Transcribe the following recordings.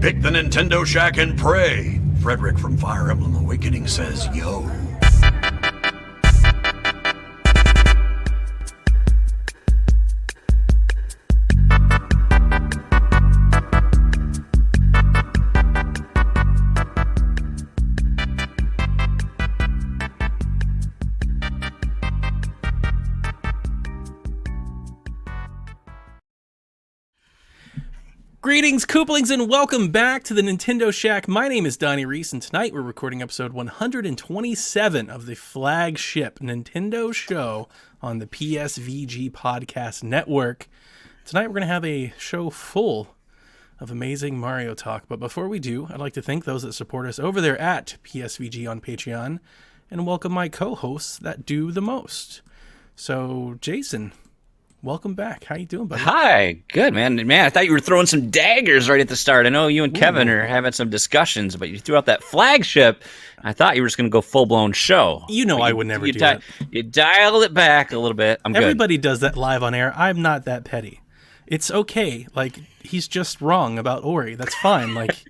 Pick the Nintendo Shack and pray. Frederick from Fire Emblem Awakening says, yo. Greetings, Kooplings, and welcome back to the Nintendo Shack. My name is Donnie Reese, and tonight we're recording episode 127 of the flagship Nintendo show on the PSVG Podcast Network. Tonight we're going to have a show full of amazing Mario talk, but before we do, I'd like to thank those that support us over there at PSVG on Patreon, and welcome my co-hosts that do the most. So, Jason, welcome back. How you doing, buddy? Hi. Good, man. Man, I thought you were throwing some daggers right at the start. I know you and Kevin are having some discussions, but you threw out that flagship. I thought you were just going to go full-blown show. You know I would never do that. You dialed it back a little bit. Everybody does that live on air. I'm not that petty. It's okay. Like, he's just wrong about Ori. That's fine. Like,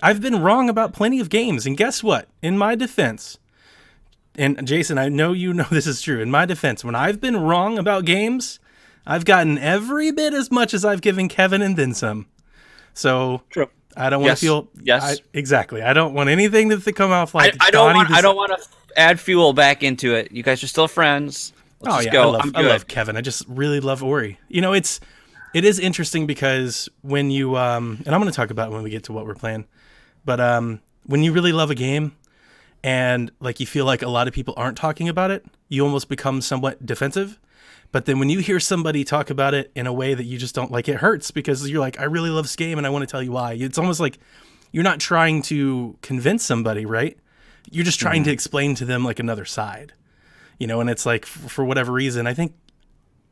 I've been wrong about plenty of games. And guess what? In my defense, and Jason, I know you know this is true. In my defense, when I've been wrong about games, I've gotten every bit as much as I've given Kevin and then some. So True. I don't want to feel exactly. I don't want anything to come off like I don't want to add fuel back into it. You guys are still friends. Let's just go. I love Kevin. I just really love Ori. It is interesting because when you and I'm going to talk about it when we get to what we're playing, but when you really love a game, and like you feel like a lot of people aren't talking about it, you almost become somewhat defensive. But then when you hear somebody talk about it in a way that you just don't like, it hurts because you're like, I really love this game and I want to tell you why. It's almost like you're not trying to convince somebody, right? You're just trying to explain to them like another side, and it's like for whatever reason, I think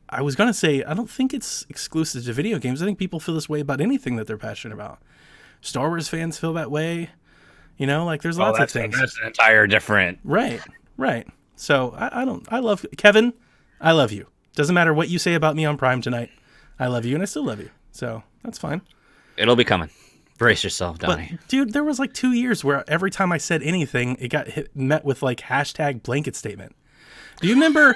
I was going to say, I don't think it's exclusive to video games. I think people feel this way about anything that they're passionate about. Star Wars fans feel that way. There's lots of things. That's an entire different. Right. So I love Kevin. I love you. Doesn't matter what you say about me on Prime tonight. I love you and I still love you. So that's fine. It'll be coming. Brace yourself, Donnie. But, dude, there was like 2 years where every time I said anything, it got met with like hashtag blanket statement. Do you remember,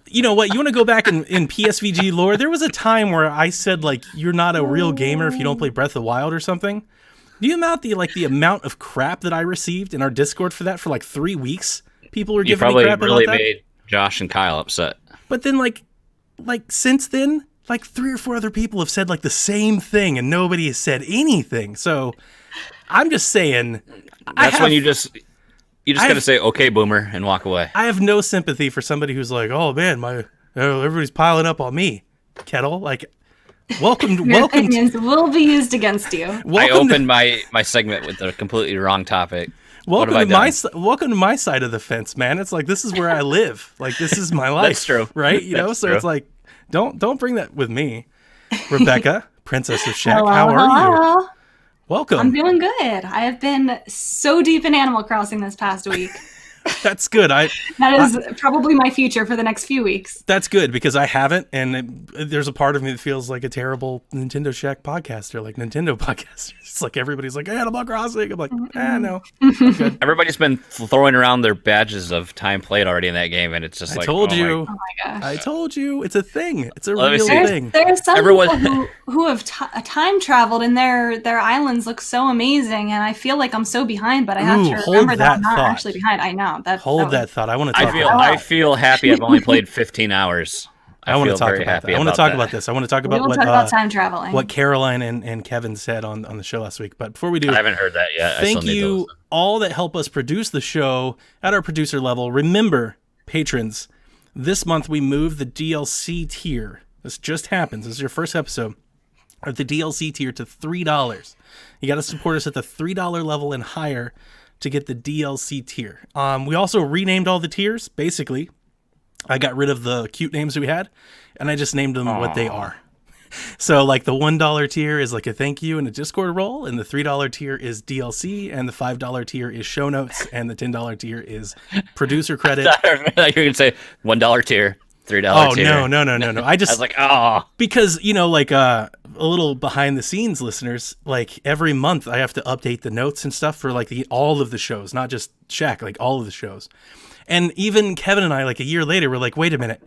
you want to go back in PSVG lore? There was a time where I said like, you're not a real gamer if you don't play Breath of the Wild or something. Do you amount the amount of crap that I received in our Discord for that for like 3 weeks? People were giving me crap about that. You probably really made Josh and Kyle upset. But then like since then, like 3 or 4 other people have said like the same thing and nobody has said anything. So I'm just saying. That's when you just got to say, okay, boomer, and walk away. I have no sympathy for somebody who's like, oh man, everybody's piling up on me, Kettle. Like, welcome. Your opinions will be used against you. I opened my segment with a completely wrong topic. Welcome to my side of the fence, man. It's like, this is where I live. Like, this is my life. That's true. Right? So true. It's like, don't bring that with me. Rebecca, Princess of Shack, hello, how are you? Welcome. I'm doing good. I have been so deep in Animal Crossing this past week. That's good. That is probably my future for the next few weeks. That's good because I haven't, and there's a part of me that feels like a terrible Nintendo Shack podcaster, like Nintendo podcasters. It's like everybody's like, Animal Crossing. I'm like, no. Good. Everybody's been throwing around their badges of time played already in that game, and it's just I told you. Oh my gosh. I told you. It's a thing. It's a real thing. There's some people who have time traveled, and their islands look so amazing, and I feel like I'm so behind, but I have to remember that I'm not actually behind. I know. Hold that thought. I want to talk about that. I feel happy I've only played 15 hours. I want to talk about that. I want to talk about this. I want to talk about about time traveling. What Caroline and Kevin said on the show last week. But before we do, I haven't heard that yet. Thank you all that help us produce the show at our producer level. Remember, patrons, this month we moved the DLC tier. This just happened. This is your first episode of the DLC tier to $3. You got to support us at the $3 level and higher to get the DLC tier. We also renamed all the tiers. Basically, I got rid of the cute names that we had, and I just named them what they are. So, like, the $1 tier is like a thank you and a Discord role, and the $3 tier is DLC, and the $5 tier is show notes, and the $10 tier is producer credit. I thought you were going to say $1 tier, $3 Oh, tier. no. I I was like, oh. because, like a little behind the scenes listeners, like every month I have to update the notes and stuff for like all of the shows, not just Shaq, like all of the shows. And even Kevin and I, like a year later, we're like, wait a minute,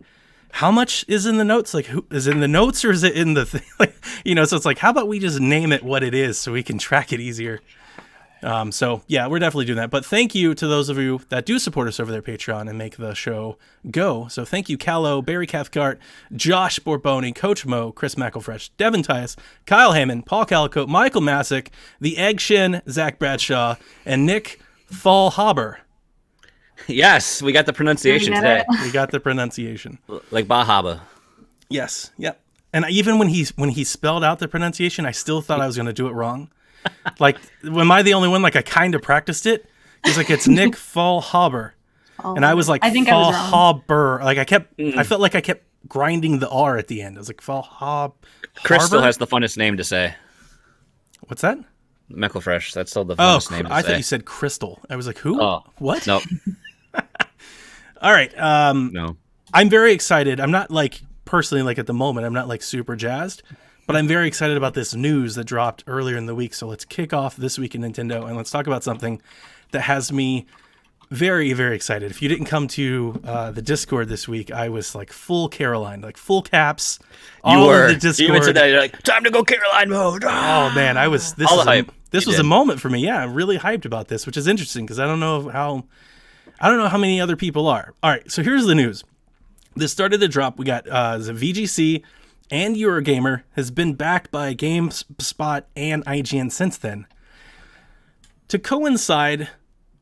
how much is in the notes? Like, who is in the notes, or is it in the thing? Like, so it's like, how about we just name it what it is so we can track it easier? So yeah, we're definitely doing that. But thank you to those of you that do support us over their Patreon and make the show go. So thank you, Callow, Barry Cathcart, Josh Borboni, Coach Mo, Chris McElfresh, Devin Tias, Kyle Hammond, Paul Calico, Michael Masick, The Egg Shin, Zach Bradshaw, and Nick Fallhaber. Yes, we got the pronunciation today. We got the pronunciation. Like Bahaba. Yes. Yep. And even when he spelled out the pronunciation, I still thought I was going to do it wrong. Like, am I the only one? Like, I kind of practiced it. He's like, it's Nick Fallhaber. And I was like, I think I was wrong. Fallhaber. Like, I felt like I kept grinding the R at the end. I was like, Fallhaber. Crystal has the funnest name to say. What's that? McElfresh. That's still the funnest name to say. I thought you said Crystal. I was like, who? Oh. What? Nope. All right. No. I'm very excited. I'm not like personally like at the moment. I'm not like super jazzed, but I'm very excited about this news that dropped earlier in the week. So let's kick off this week in Nintendo and let's talk about something that has me very, very excited. If you didn't come to the Discord this week, I was like full Caroline, like full caps. You were. The Discord. You went to that. You're like, time to go Caroline mode. Oh man, I was. This All was the hype. This was a moment for me. Yeah, I'm really hyped about this, which is interesting because I don't know how many other people are. All right, so here's the news. This started to drop. We got the VGC and Eurogamer has been backed by GameSpot and IGN since then. To coincide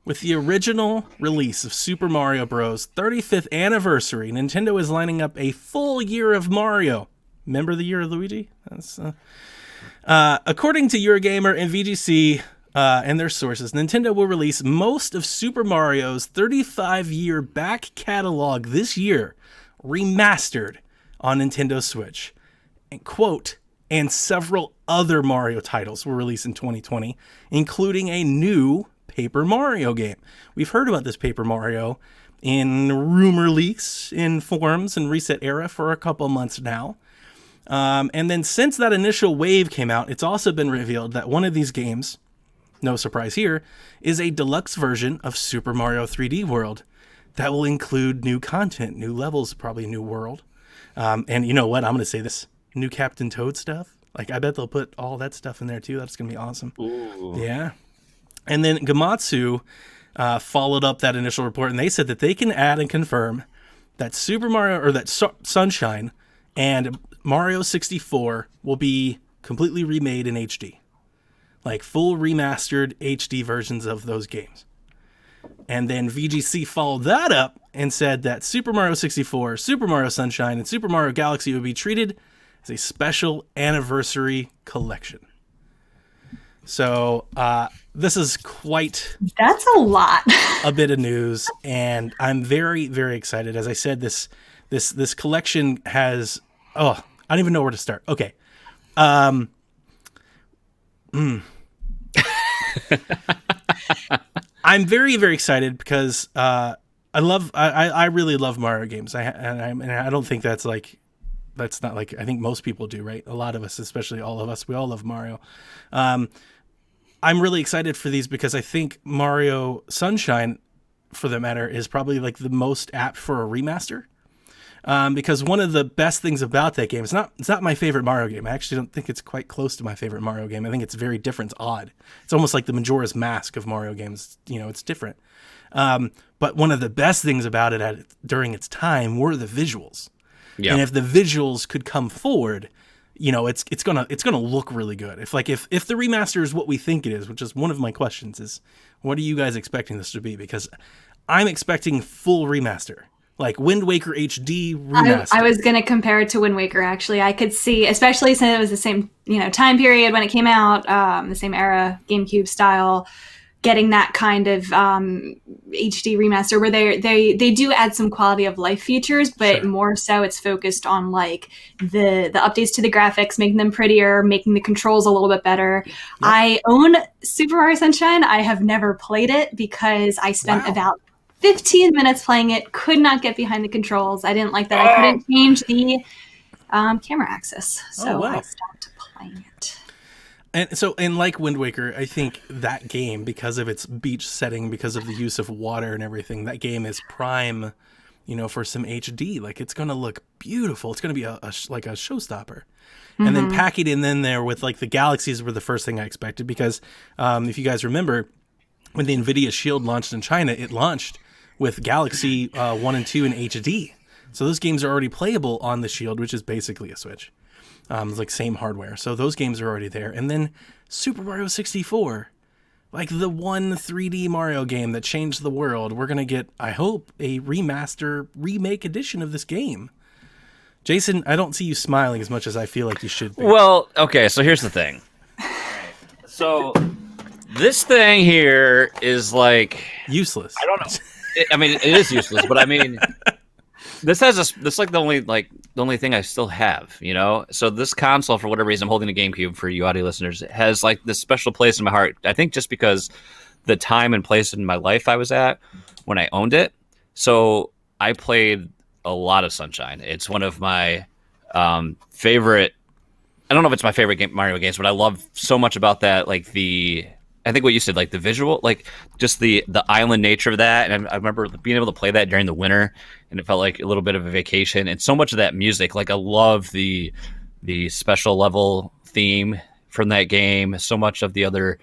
with the original release of Super Mario Bros. 35th anniversary, Nintendo is lining up a full year of Mario. Remember the year of Luigi? That's, according to Eurogamer and VGC and their sources, Nintendo will release most of Super Mario's 35-year back catalog this year, remastered on Nintendo Switch. And quote, and several other Mario titles will release in 2020, including a new Paper Mario game. We've heard about this Paper Mario in rumor leaks, in forums, and Reset Era for a couple months now. And then since that initial wave came out, it's also been revealed that one of these games, no surprise here, is a deluxe version of Super Mario 3D World that will include new content, new levels, probably a new world. And you know what? I'm going to say this. New Captain Toad stuff. Like, I bet they'll put all that stuff in there, too. That's going to be awesome. Ooh. Yeah. And then Gamatsu followed up that initial report, and they said that they can add and confirm that Super Mario, or that Sunshine and Mario 64 will be completely remade in HD. Like, full remastered HD versions of those games. And then VGC followed that up and said that Super Mario 64, Super Mario Sunshine, and Super Mario Galaxy would be treated as a special anniversary collection. So this is quite... That's a lot. a bit of news, and I'm very, very excited. As I said, this collection has... Oh, I don't even know where to start. Okay. I'm very, very excited because I really love Mario games. And I don't think that's not like, I think most people do, right? A lot of us, especially all of us, we all love Mario. I'm really excited for these because I think Mario Sunshine, for that matter, is probably like the most apt for a remaster. Because one of the best things about that game, it's not my favorite Mario game. I actually don't think it's quite close to my favorite Mario game. I think it's very different. It's odd. It's almost like the Majora's Mask of Mario games. It's different. But one of the best things about it during its time were the visuals. Yeah. And if the visuals could come forward, it's gonna look really good. If the remaster is what we think it is, which is one of my questions, is what are you guys expecting this to be? Because I'm expecting full remaster. Like Wind Waker HD remaster. I was going to compare it to Wind Waker, actually. I could see, especially since it was the same time period when it came out, the same era, GameCube style, getting that kind of HD remaster where they do add some quality of life features, but more so it's focused on like the updates to the graphics, making them prettier, making the controls a little bit better. Yep. I own Super Mario Sunshine. I have never played it because I spent about 15 minutes playing it, could not get behind the controls. I didn't like that. I couldn't change the camera axis, so wow. I stopped playing it. And so, and like Wind Waker, I think that game, because of its beach setting, because of the use of water and everything, that game is prime, you know, for some HD. Like, it's going to look beautiful. It's going to be like a showstopper. And then packing it in there with, like, the galaxies were the first thing I expected, because if you guys remember, when the NVIDIA Shield launched in China, it launched with Galaxy 1 and 2 in HD. So those games are already playable on the Shield, which is basically a Switch. It's like same hardware. So those games are already there. And then Super Mario 64, like the one 3D Mario game that changed the world. We're going to get, I hope, a remake edition of this game. Jason, I don't see you smiling as much as I feel like you should be. Well, okay, so here's the thing. So this thing here is like Useless. I don't know. I mean, it is useless, but I mean, this is like the only thing I still have, you know. So this console, for whatever reason, I'm holding a GameCube for you audio listeners, has like this special place in my heart. I think just because the time and place in my life I was at when I owned it. So I played a lot of Sunshine. It's one of my favorite. I don't know if it's my favorite Mario games, but I love so much about that. Like I think what you said, like the visual, like just the island nature of that. And I remember being able to play that during the winter, and it felt like a little bit of a vacation. And so much of that music, like I love the special level theme from that game. So much of the other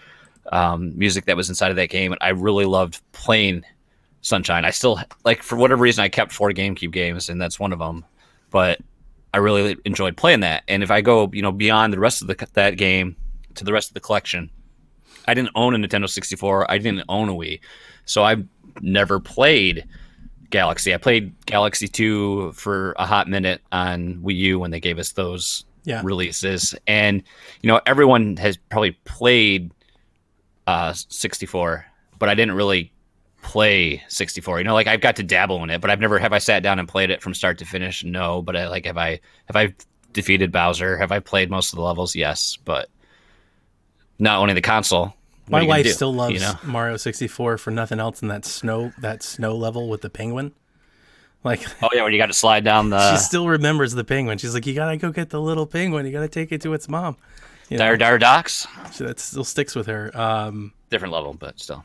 music that was inside of that game, and I really loved playing Sunshine. I still, like, for whatever reason, I kept 4 GameCube games, and that's one of them. But I really enjoyed playing that. And if I go, you know, beyond the rest of that game to the rest of the collection, I didn't own a Nintendo 64. I didn't own a Wii. So I never played Galaxy. I played Galaxy 2 for a hot minute on Wii U when they gave us those releases. And, you know, everyone has probably played 64, but I didn't really play 64. You know, like I've got to dabble in it, but have I sat down and played it from start to finish? No. But have I defeated Bowser? Have I played most of the levels? Yes, but not owning the console. My wife still loves Mario 64 for nothing else than that snow level with the penguin. Like, oh yeah, when you got to slide down the. She still remembers the penguin. She's like, you gotta go get the little penguin. You gotta take it to its mom. Dire Docks. So that still sticks with her. Different level, but still.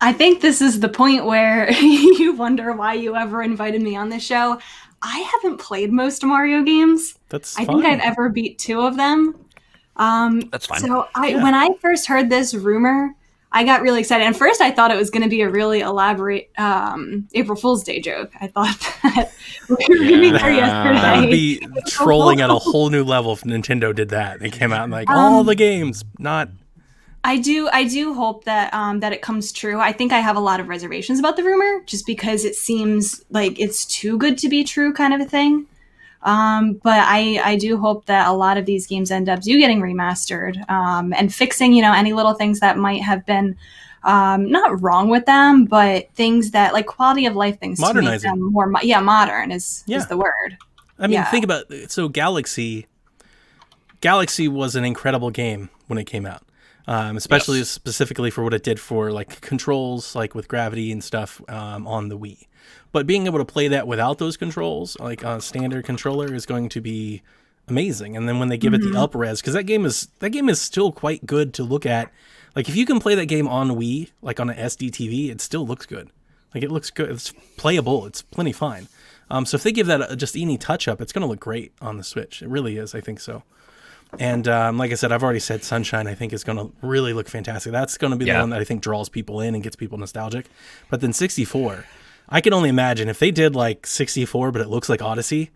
I think this is the point where you wonder why you ever invited me on this show. I haven't played most Mario games. I think I've ever beat 2 of them. That's fine. So when I first heard this rumor, I got really excited. And first I thought it was going to be a really elaborate April Fool's Day joke. I thought that we were going to be there yesterday. That would be trolling at a whole new level if Nintendo did that. They came out and like, all the games, not... I do hope that that it comes true. I think I have a lot of reservations about the rumor, just because it seems like it's too good to be true, kind of a thing. But I do hope that a lot of these games end up getting remastered and fixing, you know, any little things that might have been not wrong with them, but things that, like, quality of life things, modernizing, to make them more modern is the word. I mean, think about so Galaxy was an incredible game when it came out. Especially specifically for what it did for, like, controls, like with gravity and stuff on the Wii. But being able to play that without those controls, like a standard controller, is going to be amazing. And then when they give it the up-res, because that game is still quite good to look at. Like, if you can play that game on Wii, like on an SD TV, it still looks good. Like, it looks good. It's playable. It's plenty fine. So if they give that just any touch-up, it's going to look great on the Switch. It really is. I think so. And like I said, I've already said Sunshine, I think, is going to really look fantastic. That's going to be the one that I think draws people in and gets people nostalgic. But then 64, I can only imagine if they did like 64, but it looks like Odyssey,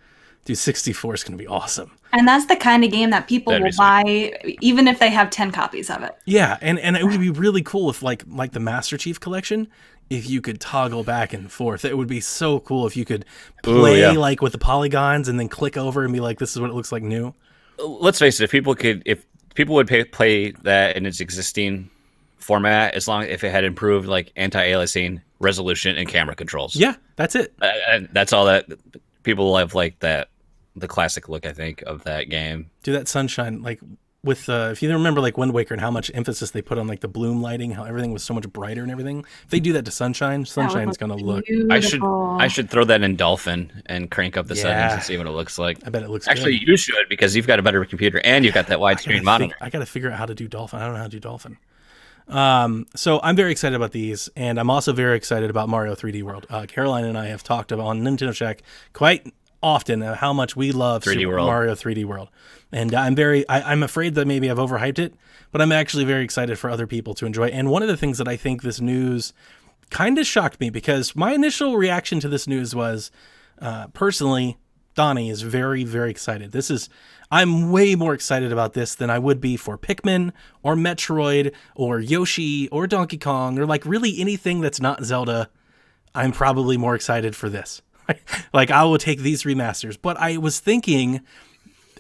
dude, 64 is going to be awesome. And that's the kind of game that people will buy, even if they have 10 copies of it. Yeah, and it would be really cool if like the Master Chief Collection, if you could toggle back and forth. It would be so cool if you could play like with the polygons and then click over and be like, this is what it looks like new. Let's face it, if people would play that in its existing format, if it had improved like anti-aliasing, resolution, and camera controls. Yeah, that's it. That's all that people love, like the classic look, I think, of that game. Dude, that Sunshine, like, with if you remember like Wind Waker and how much emphasis they put on like the bloom lighting, how everything was so much brighter and everything. If they do that to Sunshine's going to look. I should throw that in Dolphin and crank up the settings and see what it looks like. I bet it looks Actually, good. you should, because you've got a better computer and you've got that widescreen monitor. I got to figure out how to do Dolphin. I don't know how to do Dolphin. So I'm very excited about these, and I'm also very excited about Mario 3D World. Caroline and I have talked about on Nintendo Shack quite often how much we love 3D Super World. Mario 3D World, and I'm afraid that maybe I've overhyped it, but I'm actually very excited for other people to enjoy. And one of the things that I think this news kind of shocked me, because my initial reaction to this news was, personally, Donnie is very, very excited. I'm way more excited about this than I would be for Pikmin or Metroid or Yoshi or Donkey Kong or like really anything that's not Zelda. I'm probably more excited for this. Like, I will take these remasters. But I was thinking,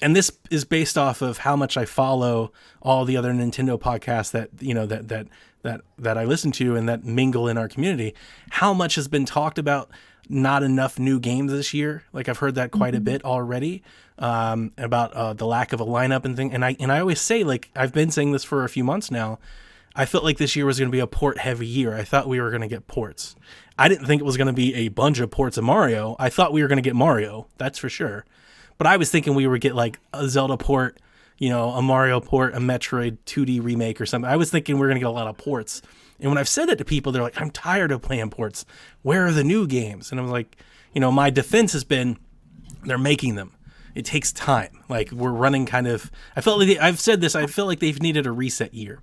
and this is based off of how much I follow all the other Nintendo podcasts that, you know, that I listen to and that mingle in our community, how much has been talked about not enough new games this year. Like, I've heard that quite a bit already, about the lack of a lineup and thing. And I always say, like, I've been saying this for a few months now, I felt like this year was going to be a port heavy year. I thought we were going to get ports. I didn't think it was going to be a bunch of ports of Mario. I thought we were going to get Mario, that's for sure. But I was thinking we would get like a Zelda port, you know, a Mario port, a Metroid 2D remake or something. I was thinking we were going to get a lot of ports. And when I've said that to people, they're like, I'm tired of playing ports. Where are the new games? And I was like, you know, my defense has been, they're making them. It takes time. Like, we're running kind of, I've said this, I feel like they've needed a reset year.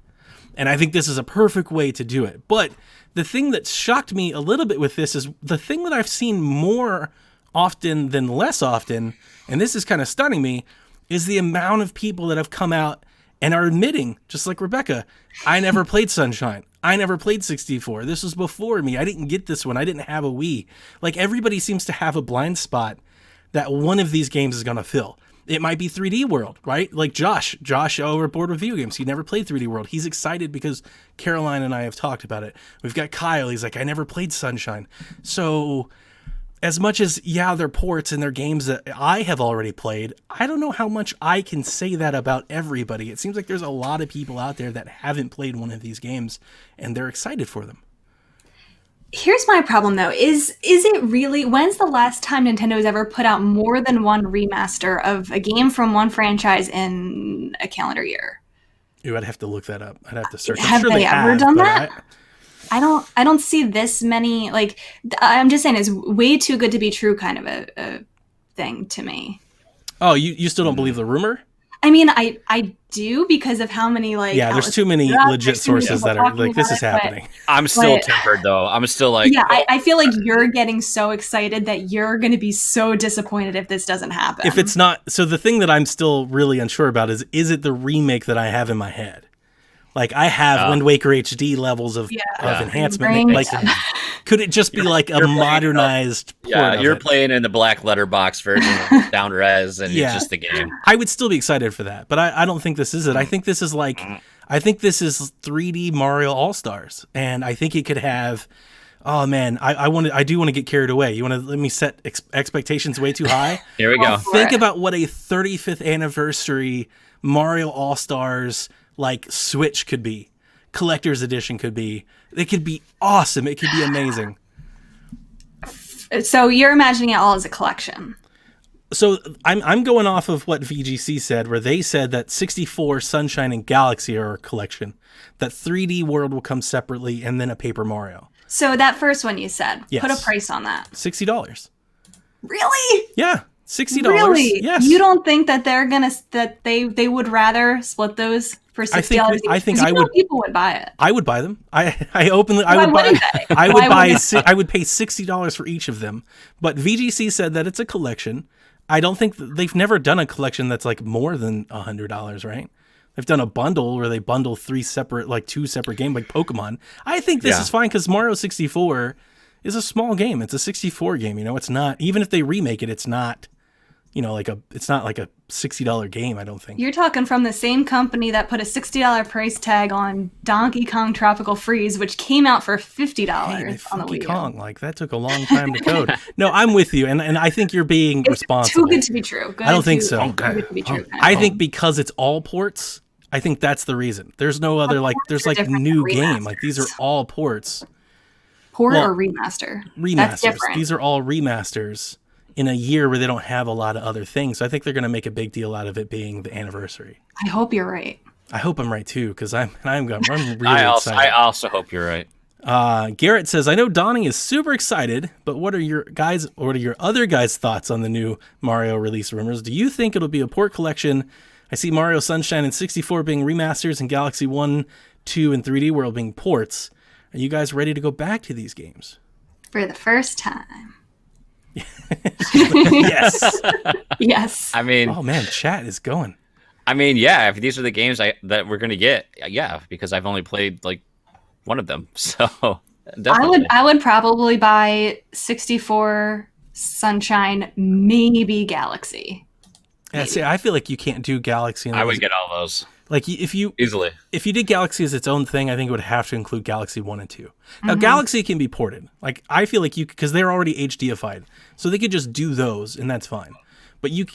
And I think this is a perfect way to do it. But the thing that shocked me a little bit with this is the thing that I've seen more often than less often, and this is kind of stunning me, is the amount of people that have come out and are admitting, just like Rebecca, I never played Sunshine. I never played 64. This was before me. I didn't get this one. I didn't have a Wii. Like, everybody seems to have a blind spot that one of these games is going to fill. It might be 3D World, right? Like Josh over at Board with Video Games. He never played 3D World. He's excited because Caroline and I have talked about it. We've got Kyle. He's like, I never played Sunshine. So as much as, yeah, they're ports and they're games that I have already played, I don't know how much I can say that about everybody. It seems like there's a lot of people out there that haven't played one of these games and they're excited for them. Here's my problem, though. Is it really, when's the last time Nintendo has ever put out more than one remaster of a game from one franchise in a calendar year? Ooh, I'd have to look that up. I'd have to search. Have they ever done that? I don't see this many. Like, I'm just saying, it's way too good to be true kind of a thing to me. Oh, you still don't believe the rumor? I mean, I do, because of how many, like... Yeah, there's too many legit sources that are like, this is happening. I'm still tempered, though. I'm still like... Yeah, I feel like you're getting so excited that you're going to be so disappointed if this doesn't happen. If it's not... So the thing that I'm still really unsure about is it the remake that I have in my head? Like, I have Wind Waker HD levels of enhancement. Like, could it just be like a modernized port of you're it? playing in the black letterbox version, down res, and it's just the game. I would still be excited for that, but I don't think this is it. I think this is like, I think this is 3D Mario All-Stars, and I think it could have... Oh man, I do want to get carried away. You want to let me set expectations way too high? Here we go. Think about what a 35th anniversary Mario All-Stars like Switch could be, collector's edition could be. It could be awesome. It could be amazing. So you're imagining it all as a collection. So I'm going off of what VGC said, where they said that 64, Sunshine, and Galaxy are a collection. That 3D World will come separately, and then a Paper Mario. So that first one you said, Yes. put a price on that. $60. Really? Yeah, $60. Really? Yes. You don't think that they would rather split those for $60? I think I would. People would buy it. I would buy them. I openly. Why I would buy. wouldn't they? I would Why buy. wouldn't I would pay $60 for each of them. But VGC said that it's a collection. I don't think they've never done a collection that's like more than $100, right? They've done a bundle where they bundle two separate games like Pokemon. I think this is fine because Mario 64 is a small game. It's a 64 game. You know, it's not, even if they remake it, it's not, you know, it's not like a $60 game, I don't think. You're talking from the same company that put a $60 price tag on Donkey Kong Tropical Freeze, which came out for $50 on the Wii U. Kong, like that took a long time to code. No, I'm with you, and I think you're being responsible. Too good to be true. I don't think so. Too good to be true. I think because it's all ports, I think that's the reason. There's no other there's like different new than game. Like these are remasters. all ports, Port Well, or remaster? That's remasters. different. These are all remasters in a year where they don't have a lot of other things. So I think they're going to make a big deal out of it being the anniversary. I hope you're right. I hope I'm right too, because I'm really I excited. also hope you're right. Garrett says, I know Donnie is super excited, but what are your other guys' thoughts on the new Mario release rumors? Do you think it'll be a port collection? I see Mario Sunshine and 64 being remasters and Galaxy 1, 2, and 3D World being ports. Are you guys ready to go back to these games? For the first time. Yes. Yes. I mean, Oh man, chat is going. yeah. If these are the games that we're gonna get, yeah, because I've only played like one of them, so definitely. I would probably buy 64 Sunshine, maybe Galaxy. Yeah, see, I feel like you can't do Galaxy. I would get all those like if you easily. did Galaxy as its own thing, I think it would have to include Galaxy 1 and 2. Now, Galaxy can be ported. Like, I feel like because they're already HDified. So they could just do those, and that's fine. But you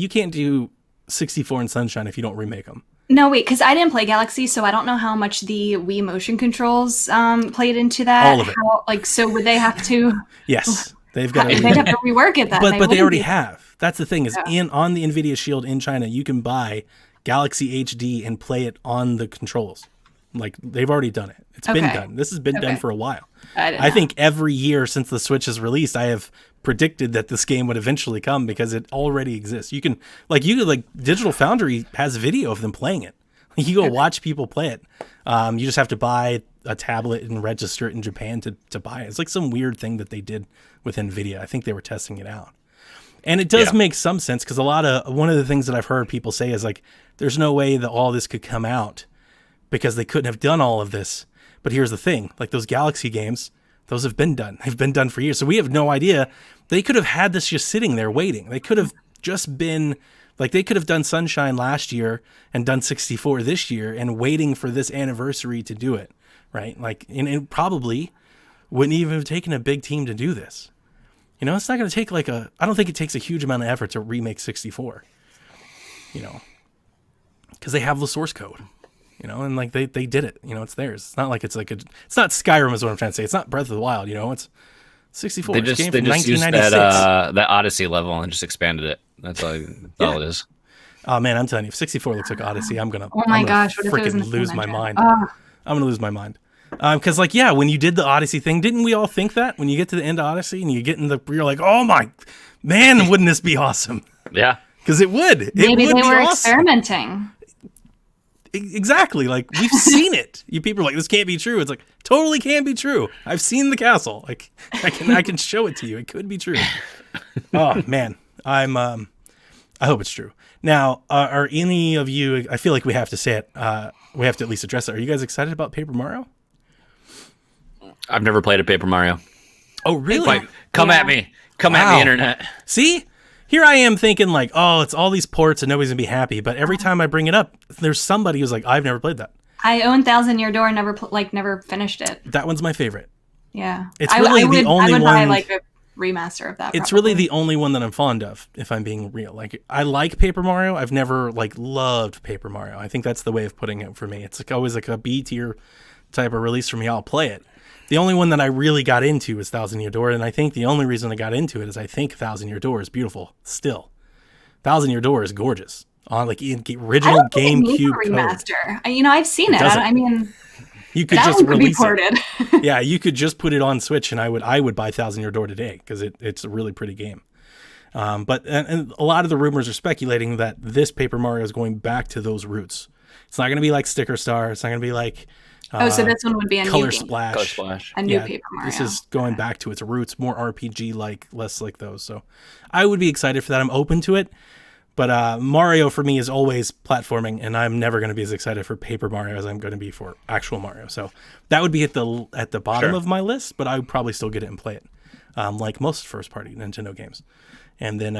can't do 64 and Sunshine if you don't remake them. No, wait, because I didn't play Galaxy, so I don't know how much the Wii motion controls played into that. All of it. So would they have to? Yes. They've got to They'd have to rework it then. But they wouldn't already be- have. That's the thing is Yeah. on the NVIDIA Shield in China, you can buy Galaxy HD and play it on the controls. Like, they've already done it. It's been Okay. done. This has been done Okay. for a while. I didn't I know. think every year since the Switch is released, I have predicted that this game would eventually come because it already exists. You could Digital Foundry has video of them playing it. You go watch people play it. You just have to buy a tablet and register it in Japan to buy it. It's like some weird thing that they did with NVIDIA. I think they were testing it out. And it does make some sense because one of the things that I've heard people say is like, there's no way that all this could come out because they couldn't have done all of this. But here's the thing, like those Galaxy games, those have been done. They've been done for years. So we have no idea. They could have had this just sitting there waiting. They could have just been like, they could have done Sunshine last year and done 64 this year and waiting for this anniversary to do it. Right. Like, and it probably wouldn't even have taken a big team to do this. You know, it's not going to take I don't think it takes a huge amount of effort to remake 64, you know, because they have the source code, you know, and like they did it, you know, it's theirs. It's not like it's not Skyrim is what I'm trying to say. It's not Breath of the Wild, you know, it's 64. They It's a just game they from just used 1996. that Odyssey level and just expanded it. That's all it is. Oh man, I'm telling you, if 64 looks like Odyssey, I'm gonna Oh my gosh, what if it was in freaking the lose same my engine? mind. Oh. I'm gonna lose my mind. Because when you did the Odyssey thing, didn't we all think that when you get to the end of Odyssey and you're like, oh my man, wouldn't this be awesome? Yeah. Because it would. It Maybe would they be were awesome. experimenting. Exactly. Like, we've seen it. You people are like, this can't be true. It's like, totally can be true. I've seen the castle. Like, I can show it to you. It could be true. Oh man, I hope it's true. Now, are any of you? I feel like we have to say it. We have to at least address it. Are you guys excited about Paper Mario? I've never played a Paper Mario. Oh, really? Like, come Yeah. at me. Come at Wow. me, internet. See, here I am thinking like, oh, it's all these ports and nobody's gonna be happy. But every time I bring it up, there's somebody who's like, I've never played that. I own Thousand Year Door, never finished it. That one's my favorite. Yeah, It's really the only I would buy one- like a remaster of that. It's probably. really the only one that I'm fond of, if I'm being real. Like, I like Paper Mario. I've never like loved Paper Mario. I think that's the way of putting it for me. It's like always like a B tier type of release for me. I'll play it. The only one that I really got into is Thousand Year Door, and I think the only reason I got into it is I think Thousand Year Door is beautiful still. Thousand Year Door is gorgeous on like in I original don't think it needs a GameCube code. remaster. I've seen it. doesn't. I mean, You could that just one could be release it. ported. Yeah, you could just put it on Switch, and I would buy Thousand Year Door today because it's a really pretty game. But a lot of the rumors are speculating that this Paper Mario is going back to those roots. It's not going to be like Sticker Star. It's not going to be like Oh, so this one would be a Color new game. Splash. Color Splash. A new Paper Mario. This is going back to its roots, more RPG like, less like those. So I would be excited for that. I'm open to it. But Mario for me is always platforming, and I'm never going to be as excited for Paper Mario as I'm going to be for actual Mario. So that would be at the bottom Sure. of my list, but I would probably still get it and play it, like most first-party Nintendo games. And then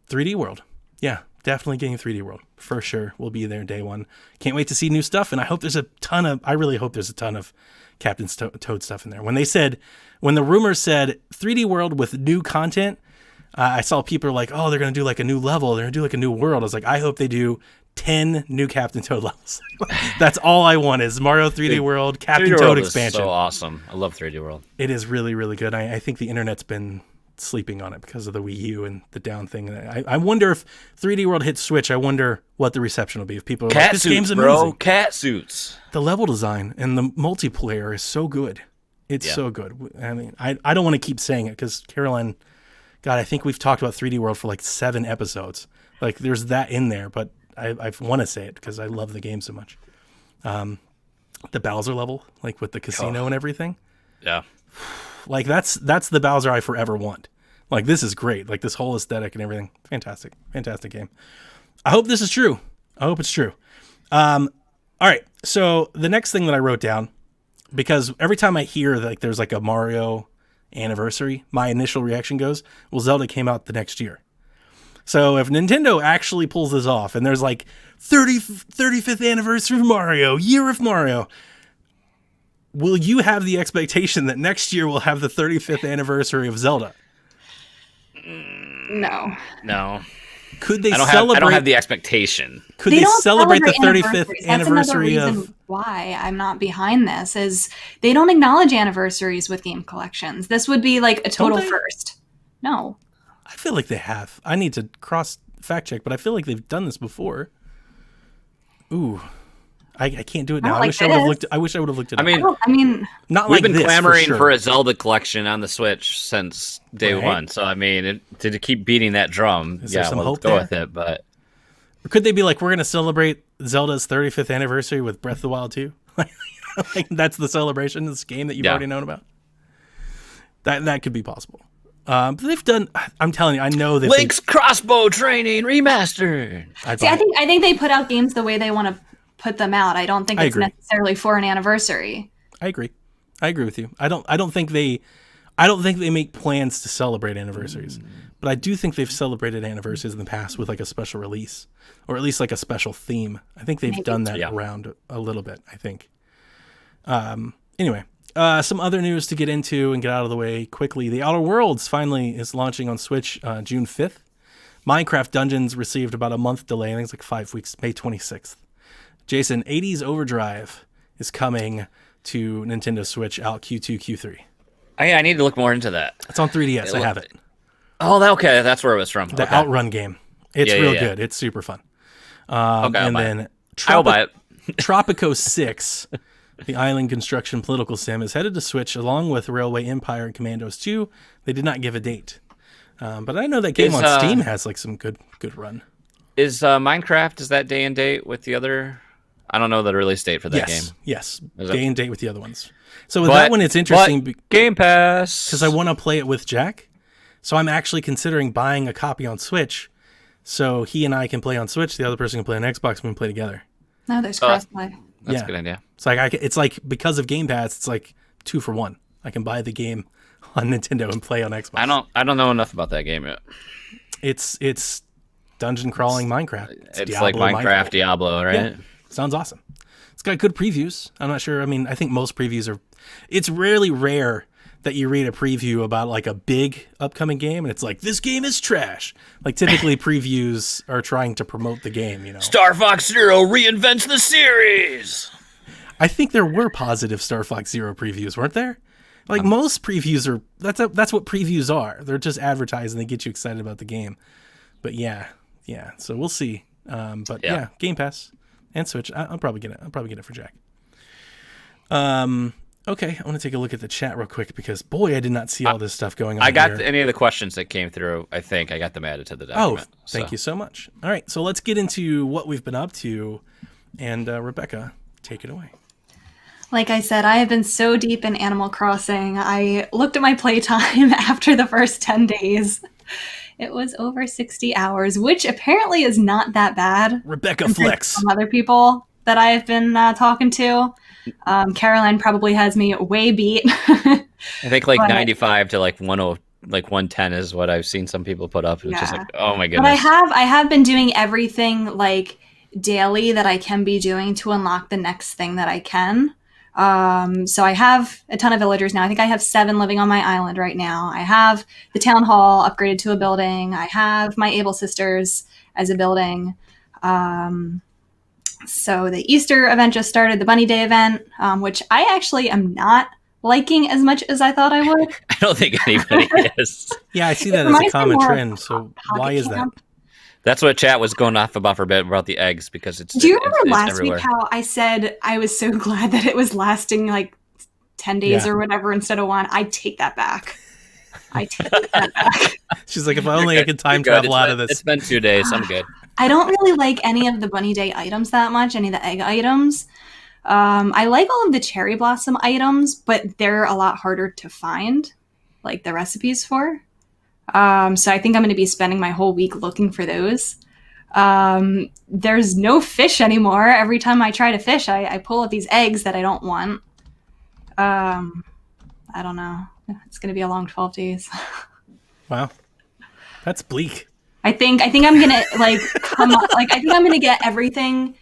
3D World. Yeah, definitely getting 3D World. For sure. We'll be there day one. Can't wait to see new stuff, and I hope I really hope there's a ton of Captain Toad stuff in there. When the rumors said 3D World with new content, I saw people like, oh, they're going to do like a new level. They're going to do like a new world. I was like, I hope they do 10 new Captain Toad levels. That's all I want is Mario 3D World, Captain 3D Toad World is expansion. so awesome. I love 3D World. It is really, really good. I think the internet's been sleeping on it because of the Wii U and the down thing. I wonder if 3D World hits Switch. I wonder what the reception will be if people are like, Cat this suits, game's bro. amazing. Cat suits. The level design and the multiplayer is so good. It's so good. I mean, I don't want to keep saying it because Caroline, God, I think we've talked about 3D World for like 7 episodes. Like there's that in there, but I want to say it because I love the game so much. The Bowser level, like with the casino and everything. Yeah. Like that's the Bowser I forever want. Like this is great. Like this whole aesthetic and everything. Fantastic. Fantastic game. I hope this is true. I hope it's true. All right. So the next thing that I wrote down, because every time I hear like there's like a Mario anniversary, my initial reaction goes, well, Zelda came out the next year. So if Nintendo actually pulls this off and there's like 35th anniversary of Mario, year of Mario, will you have the expectation that next year we'll have the 35th anniversary of Zelda? No. No. Could they I celebrate? don't have the expectation. Could they don't celebrate the celebrate 35th anniversaries. That's another anniversary reason of? why I'm not behind this is they don't acknowledge anniversaries with game collections. This would be like a total Don't they? first. No. I feel like they have. I need to cross fact check, but I feel like they've done this before. Ooh, I can't do it now. Not I like wish I would have this. looked. I wish I would have looked it I up. mean, I mean, Not we've like been this, clamoring sure. for a Zelda collection on the Switch since day Right. one. So I mean, to keep beating that drum, Is there some we'll hope go there? with it. But Or could they be like, we're going to celebrate Zelda's 35th anniversary with Breath of the Wild 2? Like that's the celebration. This game that you've Yeah. already known about. That could be possible. But they've done. I'm telling you, I know that Link's crossbow training remastered. see, I think they put out games the way they want to put them out. I don't think I it's agree. necessarily for an anniversary. I agree with you. I don't think they make plans to celebrate anniversaries, but I do think they've celebrated anniversaries in the past with like a special release or at least like a special theme. I think they've done that Yeah. around a little bit, I think. Anyway, some other news to get into and get out of the way quickly. The Outer Worlds finally is launching on Switch June 5th. Minecraft Dungeons received about a month delay. I think it's like 5 weeks, May 26th. Jason, 80s Overdrive is coming to Nintendo Switch out Q2, Q3. I need to look more into that. It's on 3DS. I have it. Oh, okay, that's where it was from. The Okay. Outrun game. It's Yeah, real yeah. good. It's super fun. Okay, I'll And buy then it. I'll buy it. Tropico 6, the island construction political sim, is headed to Switch along with Railway Empire and Commandos 2. They did not give a date. But I know that game Is, on Steam has like some good run. Is Minecraft, is that day and date with the other? I don't know the release date for that game. Yes. Is it- Day and date with the other ones. So with that one, it's interesting Game Pass. because I want to play it with Jack. So I'm actually considering buying a copy on Switch so he and I can play on Switch. The other person can play on Xbox and we can play together. No, there's crossplay. That's yeah. a good idea. It's like it's like because of Game Pass, it's like 2 for 1. I can buy the game on Nintendo and play on Xbox. I don't know enough about that game yet. It's dungeon crawling Minecraft. It's like Minecraft, Diablo, right? Yeah. Sounds awesome. It's got good previews. I'm not sure. I mean, I think most previews are. It's rarely rare that you read a preview about like a big upcoming game and it's like this game is trash. Like typically previews are trying to promote the game. You know. Star Fox Zero reinvents the series. I think there were positive Star Fox Zero previews, weren't there? Like most previews are. That's what previews are. They're just advertised and they get you excited about the game. But yeah. So we'll see. But yeah, Game Pass and Switch. I'll probably get it. I'll probably get it for Jack. Okay, I want to take a look at the chat real quick because boy, I did not see all this stuff going on. I got here. any of the questions that came through. I think I got them added to the Oh, document. thank you so much. All right, so let's get into what we've been up to, and Rebecca, take it away. Like I said, I have been so deep in Animal Crossing. I looked at my playtime after the first 10 days. It was over 60 hours, which apparently is not that bad. Rebecca compared to Flex. some other people that I have been talking to. Caroline probably has me way beat. I think like But- 95 to like 110 is what I've seen some people put up. It's just Yeah. like, oh my But goodness. I have been doing everything like daily that I can be doing to unlock the next thing that I can. So I have a ton of villagers now. I think I have 7 living on my island right now. I have the town hall upgraded to a building. I have my Able Sisters as a building. So the Easter event just started, the Bunny Day event, which I actually am not liking as much as I thought I would. I don't think anybody is. Yeah, I see that as a reminds me common more of trend. So Pocket why is that? Camp. That's what chat was going off about for a bit about the eggs because it's. Do you it's remember last everywhere. week how I said I was so glad that it was lasting like 10 days Yeah. or whatever instead of one? I take that back. I take that back. She's like, if only I could time You're good. travel out It's of been- this. It's been 2 days. I'm good. I don't really like any of the Bunny Day items that much, any of the egg items. I like all of the cherry blossom items, but they're a lot harder to find, like the recipes for. So I think I'm going to be spending my whole week looking for those. There's no fish anymore. Every time I try to fish, I pull up these eggs that I don't want. I don't know. It's going to be a long 12 days. Wow, that's bleak. I think I'm gonna like come up, like I think I'm gonna get everything.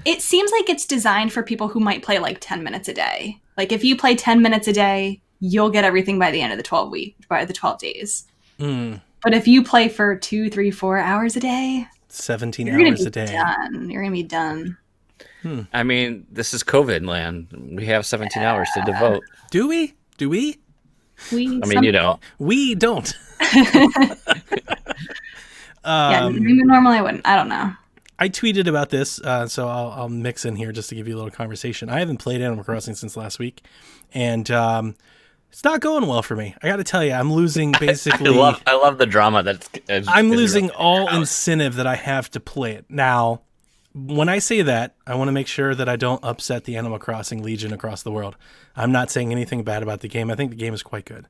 It seems like it's designed for people who might play like 10 minutes a day. Like if you play 10 minutes a day, you'll get everything by the end of the 12 days. Mm, But if you play for 2, 3, 4 hours a day, 17 you're gonna hours be a day. done. You're gonna be done. I mean, this is COVID land. We have 17 hours to devote. Do we? Do we? We, I mean, you know, We don't. Yeah, normally I wouldn't. I don't know. I tweeted about this, so I'll mix in here just to give you a little conversation. I haven't played Animal Crossing since last week, and it's not going well for me. I got to tell you, I'm losing basically. I love the drama that's. I'm losing all incentive that I have to play it. Now, when I say that, I want to make sure that I don't upset the Animal Crossing Legion across the world. I'm not saying anything bad about the game. I think the game is quite good.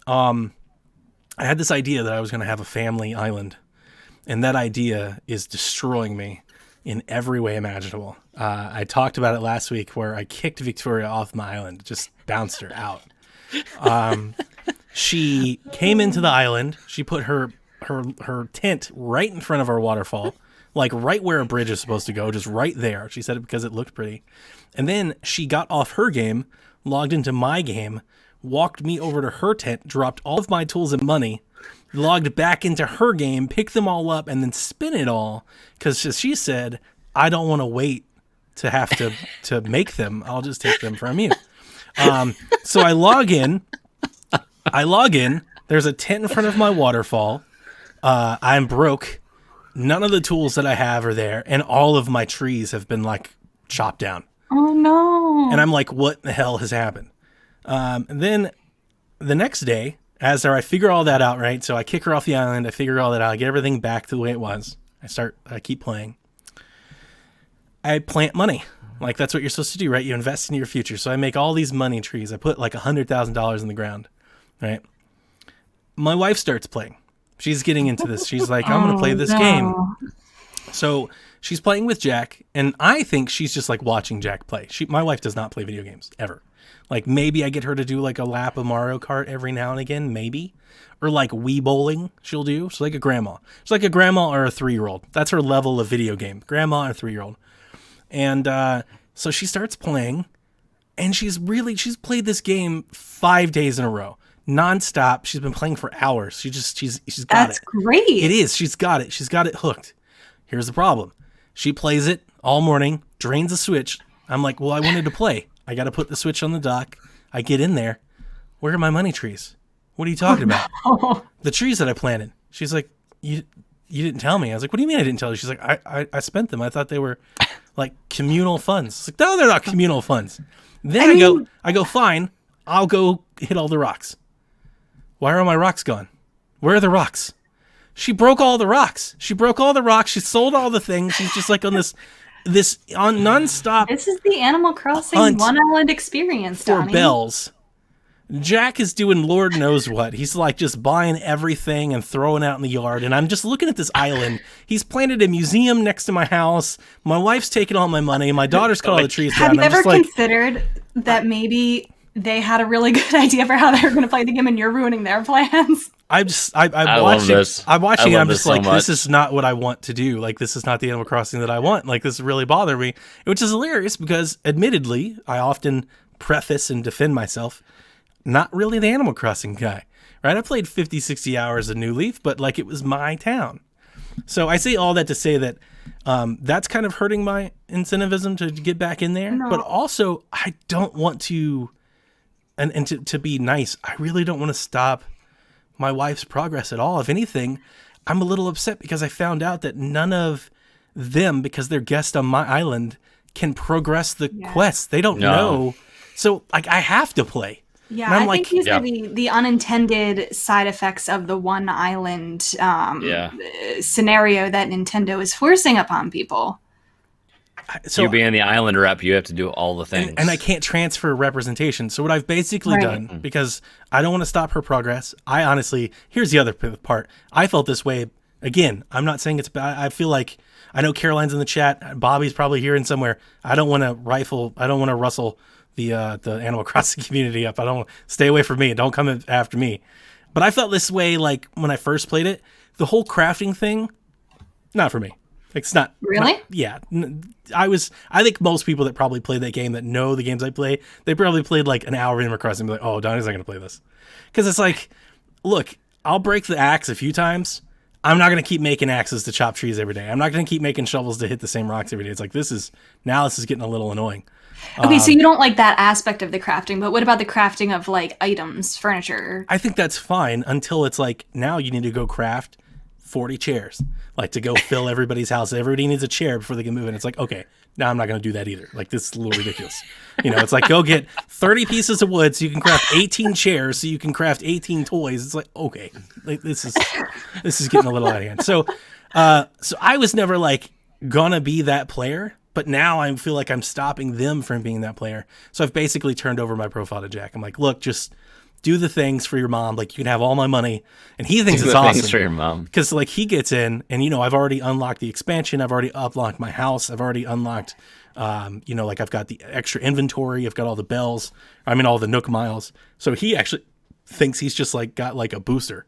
I had this idea that I was going to have a family island, and that idea is destroying me in every way imaginable. I talked about it last week where I kicked Victoria off my island, just bounced her out. She came into the island. She put her tent right in front of our waterfall, like right where a bridge is supposed to go, just right there. She said it because it looked pretty. And then she got off her game, logged into my game, walked me over to her tent, dropped all of my tools and money, logged back into her game, picked them all up, and then spin it all. Because she said, I don't want to wait to have to make them. I'll just take them from you. So I log in. There's a tent in front of my waterfall. I'm broke. None of the tools that I have are there. And all of my trees have been like chopped down. Oh no. And I'm like, what the hell has happened? And then the next day, I figure all that out, right? So I kick her off the island. I figure all that out. I get everything back to the way it was. I keep playing. I plant money. Like, that's what you're supposed to do, right? You invest in your future. So I make all these money trees. I put like $100,000 in the ground, right? My wife starts playing. She's getting into this. She's like, I'm going to play this game. So she's playing with Jack, and I think she's just like watching Jack play. My wife does not play video games, ever. Like, maybe I get her to do like a lap of Mario Kart every now and again, maybe. Or like Wii bowling she'll do. She's like a grandma. She's like a grandma or a 3-year-old. That's her level of video game. Grandma or 3-year-old. And so she starts playing, and she's played this game 5 days in a row, nonstop. She's been playing for hours. She's got That's it. great. It is. She's got it. She's got it hooked. Here's the problem. She plays it all morning, drains the Switch. I'm like, well, I wanted to play. I got to put the Switch on the dock. I get in there. Where are my money trees? What are you talking about? The trees that I planted. She's like, you didn't tell me. I was like, what do you mean I didn't tell you? She's like, I spent them. I thought they were like communal funds. It's like, no, they're not communal funds. Then I go, fine, I'll go hit all the rocks. Why are all my rocks gone? Where are the rocks? She broke all the rocks. She sold all the things. She's just like on this on nonstop This is the Animal Crossing Hunt One Island experience, for Donnie. bells. Jack is doing Lord knows what. He's like just buying everything and throwing out in the yard. And I'm just looking at this island. He's planted a museum next to my house. My wife's taking all my money. My daughter's cut all the trees down. Have you I'm ever just like, considered that maybe they had a really good idea for how they were going to play the game and you're ruining their plans? I'm love watching. this. I'm watching. I love I'm this just so like, this much. is not what I want to do. Like, this is not the Animal Crossing that I want. Like, this really bothered me, which is hilarious because, admittedly, I often preface and defend myself. Not really the Animal Crossing guy, right? I played 50, 60 hours of New Leaf, but like it was my town. So I say all that to say that that's kind of hurting my incentivism to get back in there. No. But also, I don't want to, and to be nice, I really don't want to stop my wife's progress at all. If anything, I'm a little upset because I found out that none of them, because they're guests on my island, can progress the quests. They don't know. So like I have to play. Yeah, And I'm I like, think these are the unintended side effects of the one island scenario that Nintendo is forcing upon people. so you being the island rep, you have to do all the things. and I can't transfer representation. So what I've basically done, because I don't want to stop her progress, I honestly, here's the other part. I felt this way. Again, I'm not saying it's bad. I feel like, I know Caroline's in the chat. Bobby's probably here in somewhere. I don't want to rustle the Animal Crossing community up. I don't stay away from me. Don't come after me. But I felt this way like when I first played it. The whole crafting thing, not for me. It's not Really? I think most people that probably play that game that know the games I play, they probably played like an hour of Animal Crossing and be like, oh, Donnie's not going to play this. Because it's like, look, I'll break the axe a few times. I'm not going to keep making axes to chop trees every day. I'm not going to keep making shovels to hit the same rocks every day. It's like, this is getting a little annoying. Okay, so you don't like that aspect of the crafting, but what about the crafting of like items, furniture? I think that's fine until it's like, now you need to go craft 40 chairs, like to go fill everybody's house. Everybody needs a chair before they can move in. It's like, okay, now I'm not going to do that either. Like, this is a little ridiculous. It's like, go get 30 pieces of wood so you can craft 18 chairs so you can craft 18 toys. It's like, okay, like, this is getting a little out of hand. So I was never like gonna be that player, but now I feel like I'm stopping them from being that player. So I've basically turned over my profile to Jack. I'm like, look, just do the things for your mom. Like, you can have all my money. And he thinks it's awesome. Things for your mom. Because like he gets in and, I've already unlocked the expansion. I've already unlocked my house. I've already unlocked, like I've got the extra inventory. I've got all the bells. All the Nook miles. So he actually thinks he's just like got like a booster.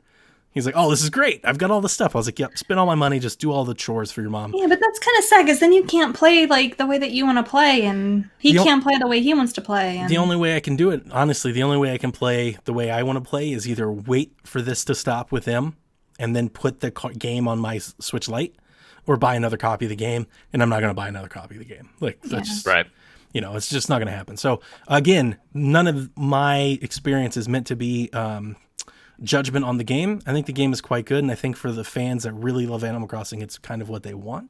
He's like, oh, this is great. I've got all the stuff. I was like, yep, spend all my money. Just do all the chores for your mom. Yeah, but that's kind of sad because then you can't play like the way that you want to play, and he can't play the way he wants to play. And... The only way I can do it, honestly, the only way I can play the way I want to play is either wait for this to stop with them and then put the game on my Switch Lite, or buy another copy of the game. And I'm not going to buy another copy of the game. Like, that's just, right. It's just not going to happen. So again, none of my experience is meant to be judgment on the game. I think the game is quite good, and I think for the fans that really love Animal Crossing, it's kind of what they want.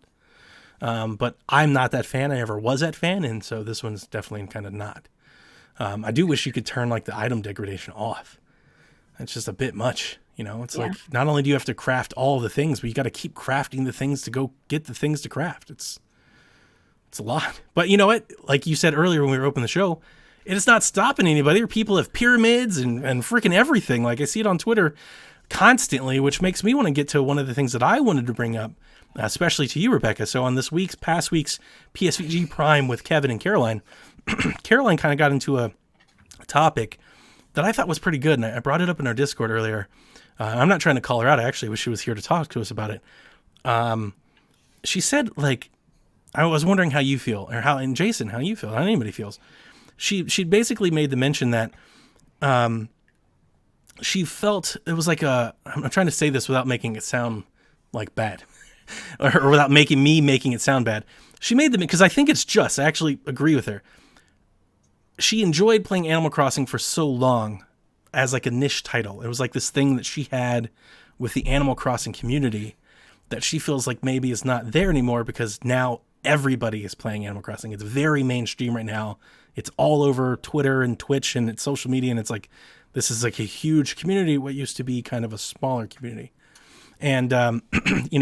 But I'm not that fan. I never was that fan, and so this one's definitely kind of not. I do wish you could turn like the item degradation off. It's just a bit much. It's like, not only do you have to craft all the things, but you got to keep crafting the things to go get the things to craft. It's a lot. But you know what? Like you said earlier when we were opening the show, it's not stopping anybody. People have pyramids and freaking everything. Like, I see it on Twitter constantly, which makes me want to get to one of the things that I wanted to bring up, especially to you, Rebecca. So on this past week's PSVG Prime with Kevin and Caroline, Caroline kind of got into a topic that I thought was pretty good, and I brought it up in our Discord earlier. I'm not trying to call her out. I actually wish she was here to talk to us about it. She said, like, I was wondering how you feel, and Jason, how you feel, how anybody feels. She basically made the mention that she felt it was like I'm trying to say this without making it sound like bad or without making it sound bad. She made them because I think it's just, I actually agree with her. She enjoyed playing Animal Crossing for so long as like a niche title. It was like this thing that she had with the Animal Crossing community that she feels like maybe is not there anymore because now everybody is playing Animal Crossing. It's very mainstream right now. It's all over Twitter and Twitch and it's social media. And it's like, this is like a huge community, what used to be kind of a smaller community. And,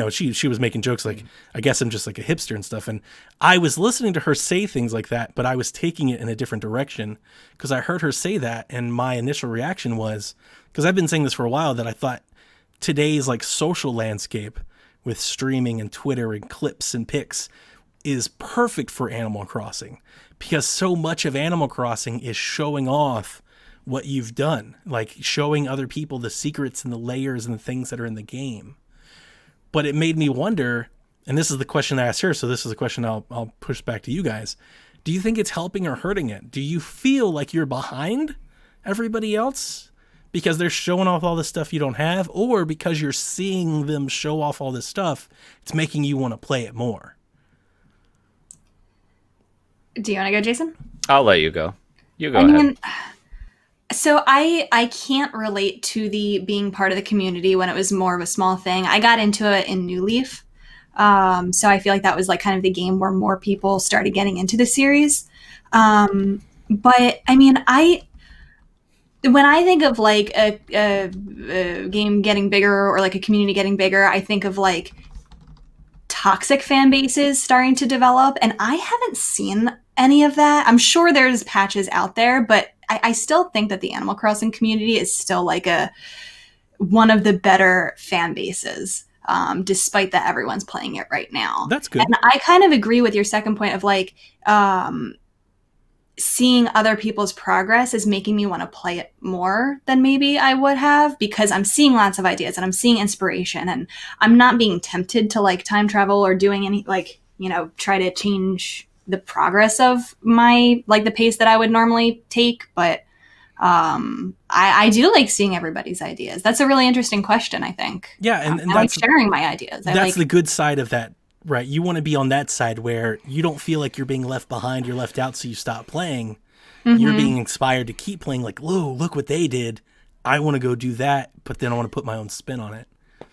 she was making jokes like, I guess I'm just like a hipster and stuff. And I was listening to her say things like that, but I was taking it in a different direction because I heard her say that. And my initial reaction was, because I've been saying this for a while, that I thought today's like social landscape with streaming and Twitter and clips and pics is perfect for Animal Crossing because so much of Animal Crossing is showing off what you've done, like showing other people the secrets and the layers and the things that are in the game. But it made me wonder, and this is the question I asked her, so this is a question I'll push back to you guys. Do you think it's helping or hurting it? Do you feel like you're behind everybody else because they're showing off all this stuff you don't have, or because you're seeing them show off all this stuff, it's making you want to play it more. Do you want to go, Jason? I'll let you go. You go ahead. So I can't relate to the being part of the community when it was more of a small thing. I got into it in New Leaf. So I feel like that was like kind of the game where more people started getting into the series. But I mean, when I think of like a game getting bigger or like a community getting bigger, I think of like toxic fan bases starting to develop, and I haven't seen any of that. I'm sure there's patches out there, but I still think that the Animal Crossing community is still like one of the better fan bases, despite that everyone's playing it right now. That's good. And I kind of agree with your second point of like seeing other people's progress is making me want to play it more than maybe I would have, because I'm seeing lots of ideas and I'm seeing inspiration, and I'm not being tempted to like time travel or doing any like, try to change the progress of my, like the pace that I would normally take. But I do like seeing everybody's ideas. That's a really interesting question, I think. Yeah. And I like sharing my ideas. That's the good side of that. Right. You want to be on that side where you don't feel like you're being left behind, you're left out, so you stop playing. Mm-hmm. You're being inspired to keep playing, like, whoa, look what they did. I want to go do that, but then I want to put my own spin on it.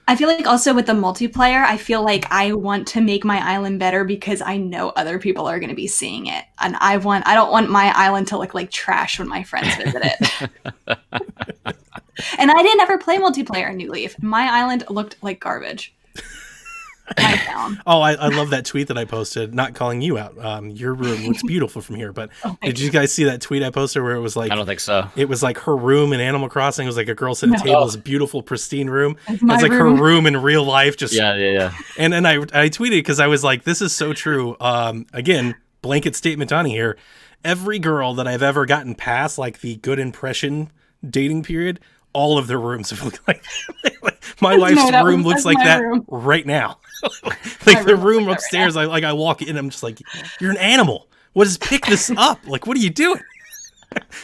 I feel like also with the multiplayer, I feel like I want to make my island better because I know other people are going to be seeing it. And I don't want my island to look like trash when my friends visit it. And I didn't ever play multiplayer in New Leaf. My island looked like garbage. Oh, I love that tweet that I posted, not calling you out. Your room looks beautiful from here, but did you guys see that tweet I posted where it was like, I don't think so. It was like her room in Animal Crossing. It was like a girl sitting at a table, this beautiful, pristine room. It's like her room in real life. Just yeah. And I tweeted because I was like, this is so true. Again, blanket statement on here. Every girl that I've ever gotten past, like the good impression dating period, all of their rooms have looked like my wife's room looks like that right now. Like the room upstairs, I walk in, I'm just like, you're an animal. What is, pick this up? Like, what are you doing?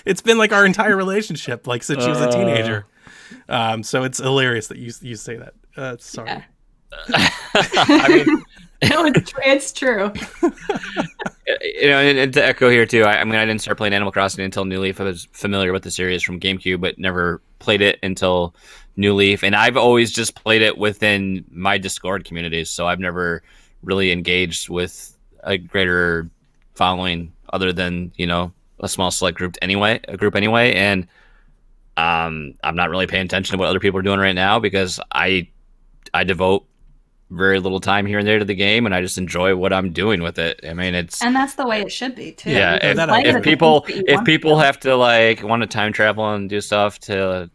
It's been like our entire relationship, like since she was a teenager. So it's hilarious that you say that. Sorry. Yeah. I mean, it's true. And to echo here too, I didn't start playing Animal Crossing until New Leaf. I was familiar with the series from GameCube, but never played it until New Leaf. And I've always just played it within my Discord communities, so I've never really engaged with a greater following other than a small select group anyway. And I'm not really paying attention to what other people are doing right now because I devote very little time here and there to the game, and I just enjoy what I'm doing with it. I mean, and that's the way it should be too. Yeah, if people have to like want to time travel and do stuff to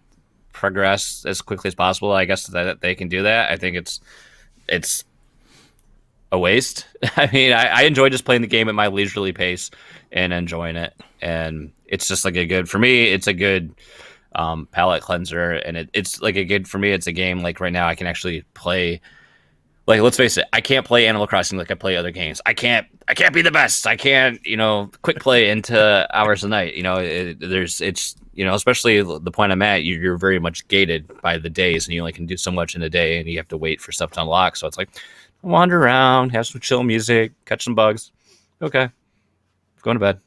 progress as quickly as possible, I guess that they can do that. I think it's a waste. I mean, I enjoy just playing the game at my leisurely pace and enjoying it, and it's just like for me, it's a good palate cleanser, and it's like for me, it's a game like right now I can actually play. Like, let's face it, I can't play Animal Crossing like I play other games. I can't be the best. I can't, quick play into hours a night. Especially the point I'm at, you're very much gated by the days, and you only can do so much in a day, and you have to wait for stuff to unlock. So it's like, wander around, have some chill music, catch some bugs. Okay, going to bed.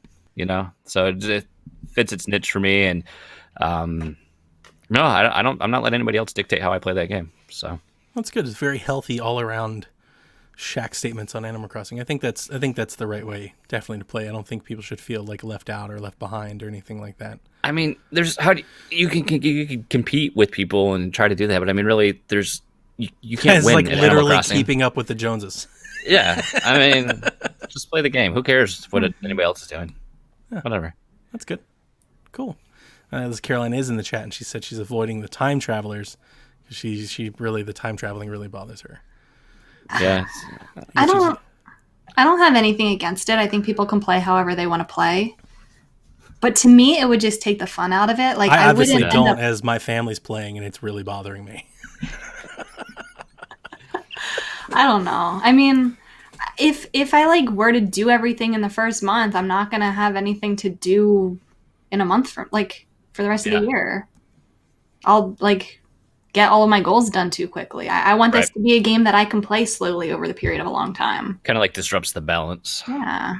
So it fits its niche for me, and no, I'm not letting anybody else dictate how I play that game. So. That's good. It's very healthy all around shack statements on Animal Crossing. I think that's the right way definitely to play. I don't think people should feel like left out or left behind or anything like that. I mean, you can compete with people and try to do that, but I mean, really, you can't win. Like in literally keeping up with the Joneses. Yeah, I mean, just play the game. Who cares what anybody else is doing? Yeah. Whatever. That's good. Cool. This Caroline is in the chat, and she said she's avoiding the time travelers. She really, the time traveling really bothers her. Yeah. I don't have anything against it. I think people can play however they want to play. But to me, it would just take the fun out of it. Like I obviously don't, as my family's playing, and it's really bothering me. I don't know. I mean, if I were to do everything in the first month, I'm not gonna have anything to do in a month for the rest of the year. I'll like get all of my goals done too quickly. I want this Right. to be a game that I can play slowly over the period of a long time. Kind of like disrupts the balance. Yeah.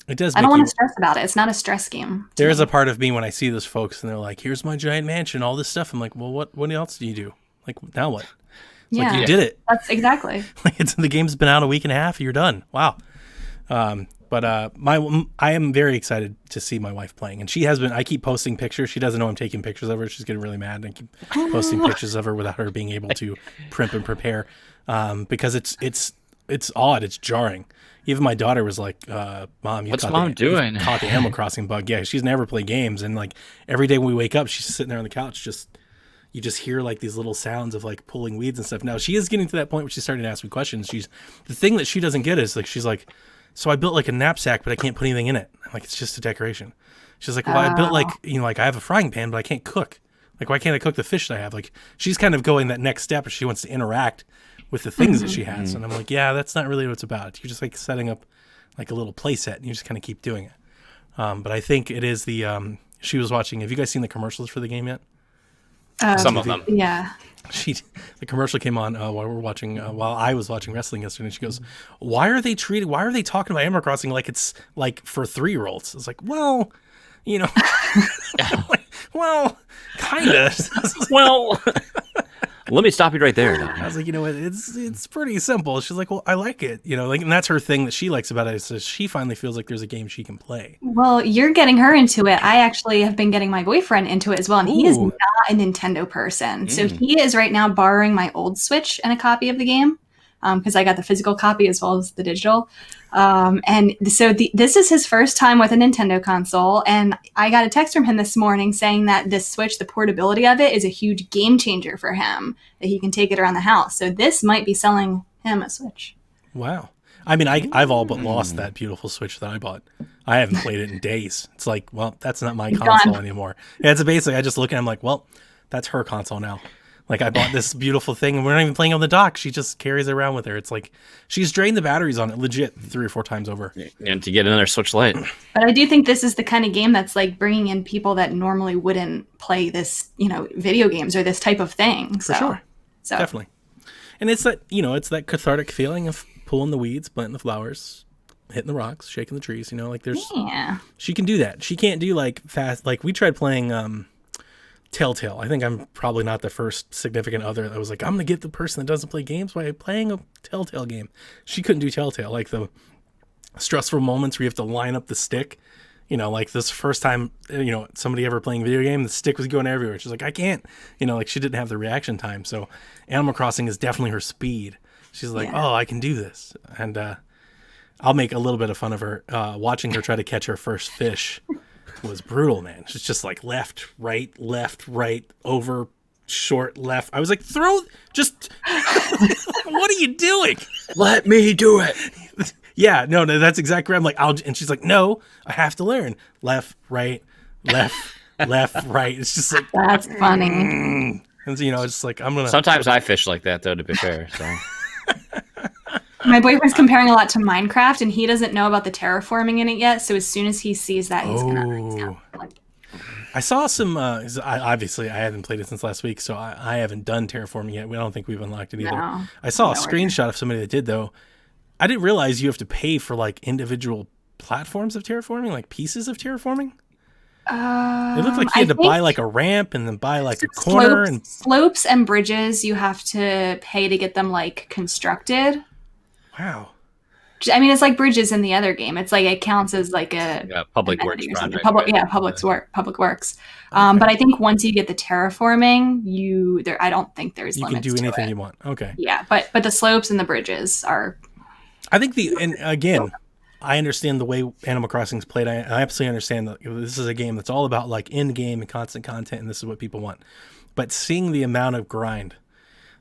It does. I Make don't want you, to stress about it. It's not a stress game. to there is me. a part of me when I see those folks and they're like, "Here's my giant mansion, all this stuff." I'm like, "Well, what else do you do? Like now what? It's yeah, like you did it. that's exactly. Like the game's been out a week and a half. You're done. Wow." But I am very excited to see my wife playing, and she has been. I keep posting pictures. She doesn't know I'm taking pictures of her. She's getting really mad, and I keep posting pictures of her without her being able to primp and prepare, because it's odd. It's jarring. Even my daughter was like, "Mom, What's Mom doing?" You caught the Animal Crossing bug." Yeah, she's never played games, and like every day when we wake up, she's sitting there on the couch, you just hear like these little sounds of like pulling weeds and stuff. Now she is getting to that point where she's starting to ask me questions. The thing that she doesn't get is like she's like, "So I built like a knapsack, but I can't put anything in it." I'm like, "It's just a decoration." She's like, "Well, I built like like I have a frying pan, but I can't cook. Like, why can't I cook the fish that I have?" Like, she's kind of going that next step. She wants to interact with the things that she has, and I'm like, "Yeah, that's not really what it's about. You're just like setting up like a little play set, and you just kind of keep doing it." But I think it is the she was watching. Have you guys seen the commercials for the game yet? Some of them. Yeah. The commercial came on while I was watching wrestling yesterday, and she goes, why are they talking about Animal Crossing like it's like for 3-year-olds? It's like, well, well, kinda. Well, let me stop you right there. I was like, it's pretty simple. She's like, well, I like it, and that's her thing that she likes about it, is she finally feels like there's a game she can play. Well, you're getting her into it. I actually have been getting my boyfriend into it as well, and he is Ooh. not a Nintendo person. So he is right now borrowing my old Switch and a copy of the game, because I got the physical copy as well as the digital. And so this is his first time with a Nintendo console, and I got a text from him this morning saying that this Switch, the portability of it, is a huge game changer for him, that he can take it around the house. So this might be selling him a Switch. Wow. I mean, I've all but lost that beautiful Switch that I bought. I haven't played it in days. It's like, well, that's not my console gone. anymore. Yeah, it's basically, I just look at it, I'm like, well, that's her console now. Like, I bought this beautiful thing, and we're not even playing on the dock. She just carries it around with her. It's like, she's drained the batteries on it legit 3 or 4 times over. And to get another Switch Lite. But I do think this is the kind of game that's like bringing in people that normally wouldn't play this, video games or this type of thing. For sure. So Definitely. And it's that, it's that cathartic feeling of pulling the weeds, planting the flowers, hitting the rocks, shaking the trees, like there's, yeah. she can do that. She can't do like fast, like we tried playing, Telltale. I think I'm probably not the first significant other that was like, I'm going to get the person that doesn't play games by playing a Telltale game. She couldn't do Telltale. Like the stressful moments where you have to line up the stick, like this first time, somebody ever playing a video game, the stick was going everywhere. She's like, I can't, like she didn't have the reaction time. So Animal Crossing is definitely her speed. She's like, oh, I can do this. And I'll make a little bit of fun of her. Watching her try to catch her first fish was brutal, man. She's just like left, right, over, short, left. I was like, just, what are you doing? Let me do it. Yeah, no, that's exactly right. I'm like, and she's like, no, I have to learn. Left, right, left, right. It's just like, That's funny. and it's like, I'm going to. Sometimes I fish like that, though, to be fair. So. My boyfriend's comparing a lot to Minecraft, and he doesn't know about the terraforming in it yet. So as soon as he sees that, he's gonna like, I saw some. Obviously, I haven't played it since last week, so I haven't done terraforming yet. I don't think we've unlocked it either. No. I saw a No, we're screenshot of somebody that did, though. I didn't realize you have to pay for like individual platforms of terraforming, like pieces of terraforming. It looked like you had to buy like a ramp and then buy like a corner slopes and bridges. You have to pay to get them like constructed. Wow. I mean, it's like bridges in the other game. It's like it counts as like a Public Works amenity or something. project. Public Works. But I think once you get the terraforming, I don't think there's You can limits do to anything it. you want. Okay. Yeah, but the slopes and the bridges are. I think and again, I understand the way Animal Crossing's played. I absolutely understand that this is a game that's all about like in-game and constant content, and this is what people want. But seeing the amount of grind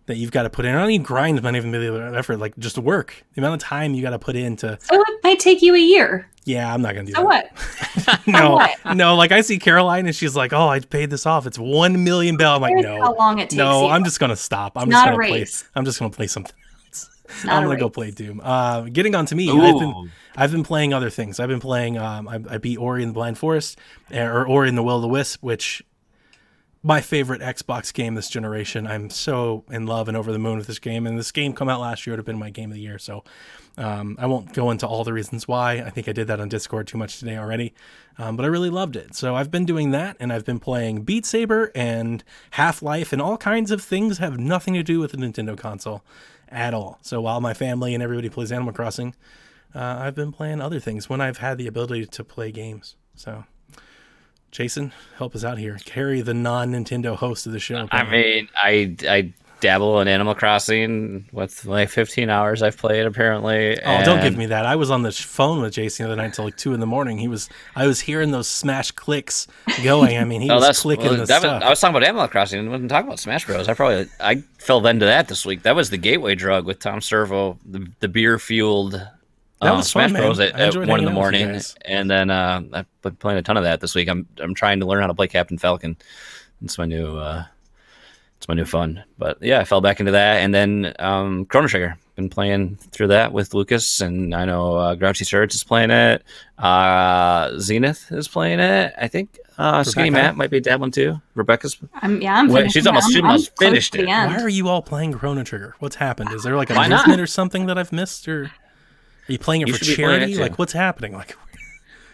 that you've got to put in, I don't even grind, might even be the effort, like just work. The amount of time you got to put into. So it might take you a year. Yeah, I'm not gonna do So that. what? No. Like I see Caroline, and she's like, "Oh, I paid this off. It's 1 million bell." I'm like, Here's "No, how long it takes no, you. I'm just gonna stop. I'm not just a gonna play. race. I'm just gonna play something else. not I'm a gonna go race. play Doom." Getting on to me, Ooh. I've been playing other things. I've been playing. I beat Ori in the Blind Forest, or Ori in the Will of the Wisp, which my favorite Xbox game this generation. I'm so in love and over the moon with this game. And this game come out last year would have been my game of the year. So I won't go into all the reasons why. I think I did that on Discord too much today already. But I really loved it. So I've been doing that, and I've been playing Beat Saber and Half-Life and all kinds of things have nothing to do with the Nintendo console at all. So while my family and everybody plays Animal Crossing, I've been playing other things when I've had the ability to play games. So Jason, help us out here. Carry the non-Nintendo host of the show. I mean, I dabble in Animal Crossing with like 15 hours I've played apparently. Oh, don't give me that. I was on the phone with Jason the other night until like 2 a.m. I was hearing those smash clicks going. I mean, he was clicking the stuff. I was talking about Animal Crossing and wasn't talking about Smash Bros. I fell into that this week. That was the gateway drug with Tom Servo, the beer fueled that was Smash fun, Bros. Man. at 1 a.m. And then I've been playing a ton of that this week. I'm trying to learn how to play Captain Falcon. It's my new fun. But yeah, I fell back into that, and then Chrono Trigger. Been playing through that with Lucas, and I know Grouchy Surge is playing it. Zenith is playing it. I think Skinny Matt might be dabbling too. Rebecca's. I'm She's almost finished it. Why are you all playing Chrono Trigger? What's happened? Is there like a movement or something that I've missed, or are you playing it for charity? Like, what's happening? Like,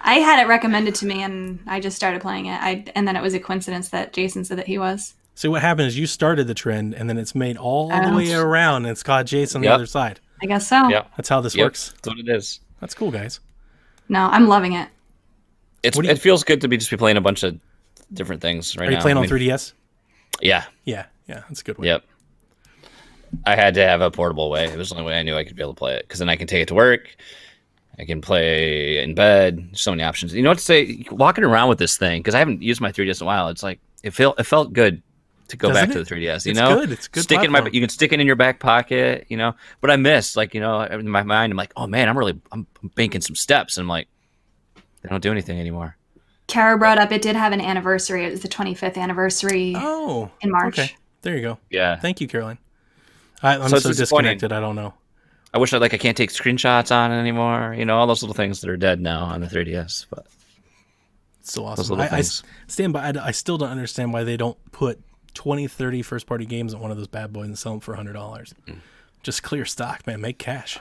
I had it recommended to me, and I just started playing it. And then it was a coincidence that Jason said that he was. So what happened is you started the trend, and then it's made all the way around, and it's got Jason on the other side. I guess so. Yeah, that's how this works. That's what it is. That's cool, guys. No, I'm loving it. It feels good to be playing a bunch of different things right now. Are you playing on 3DS? Yeah. Yeah, that's a good one. Yep. I had to have a portable way. It was the only way I knew I could be able to play it, because then I can take it to work. I can play in bed. So many options. You know what to say? Walking around with this thing, because I haven't used my 3DS in a while. It's like it felt good to go back to the 3DS. You know, it's good. Stick it you can stick it in your back pocket. You know, but I miss in my mind. I'm like, oh man, I'm banking some steps. And I'm like, they don't do anything anymore. Kara brought up it did have an anniversary. It was the 25th anniversary. In March. Okay, there you go. Yeah. Thank you, Caroline. I'm so disconnected. I don't know. I wish I can't take screenshots on it anymore. You know, all those little things that are dead now on the 3DS. But it's so awesome. I stand by. I still don't understand why they don't put 20, 30 first-party games on one of those bad boys and sell them for $100. Just clear stock, man. Make cash.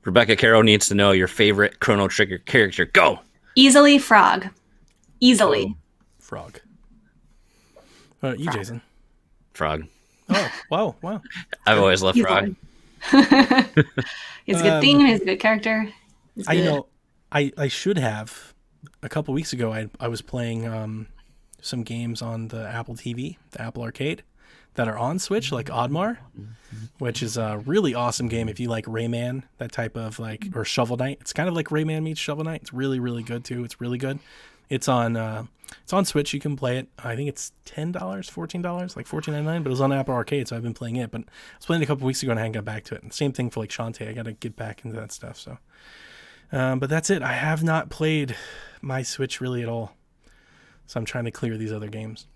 Rebecca Caro needs to know your favorite Chrono Trigger character. Go! Easily Frog. Easily. Frog. You, Jason? Frog. Oh, wow. I've always loved Frog. He's a good theme. He's a good character. I should have. A couple weeks ago, I was playing some games on the Apple TV, the Apple Arcade, that are on Switch, like Oddmar, which is a really awesome game if you like Rayman, that type of or Shovel Knight. It's kind of like Rayman meets Shovel Knight. It's really, really good too. It's really good. It's on Switch. You can play it. I think it's $10, $14, like $14.99, but it was on Apple Arcade, so I've been playing it. But I was playing it a couple weeks ago and I hadn't got back to it. And same thing for like Shantae. I got to get back into that stuff. So, but that's it. I have not played my Switch really at all. So I'm trying to clear these other games.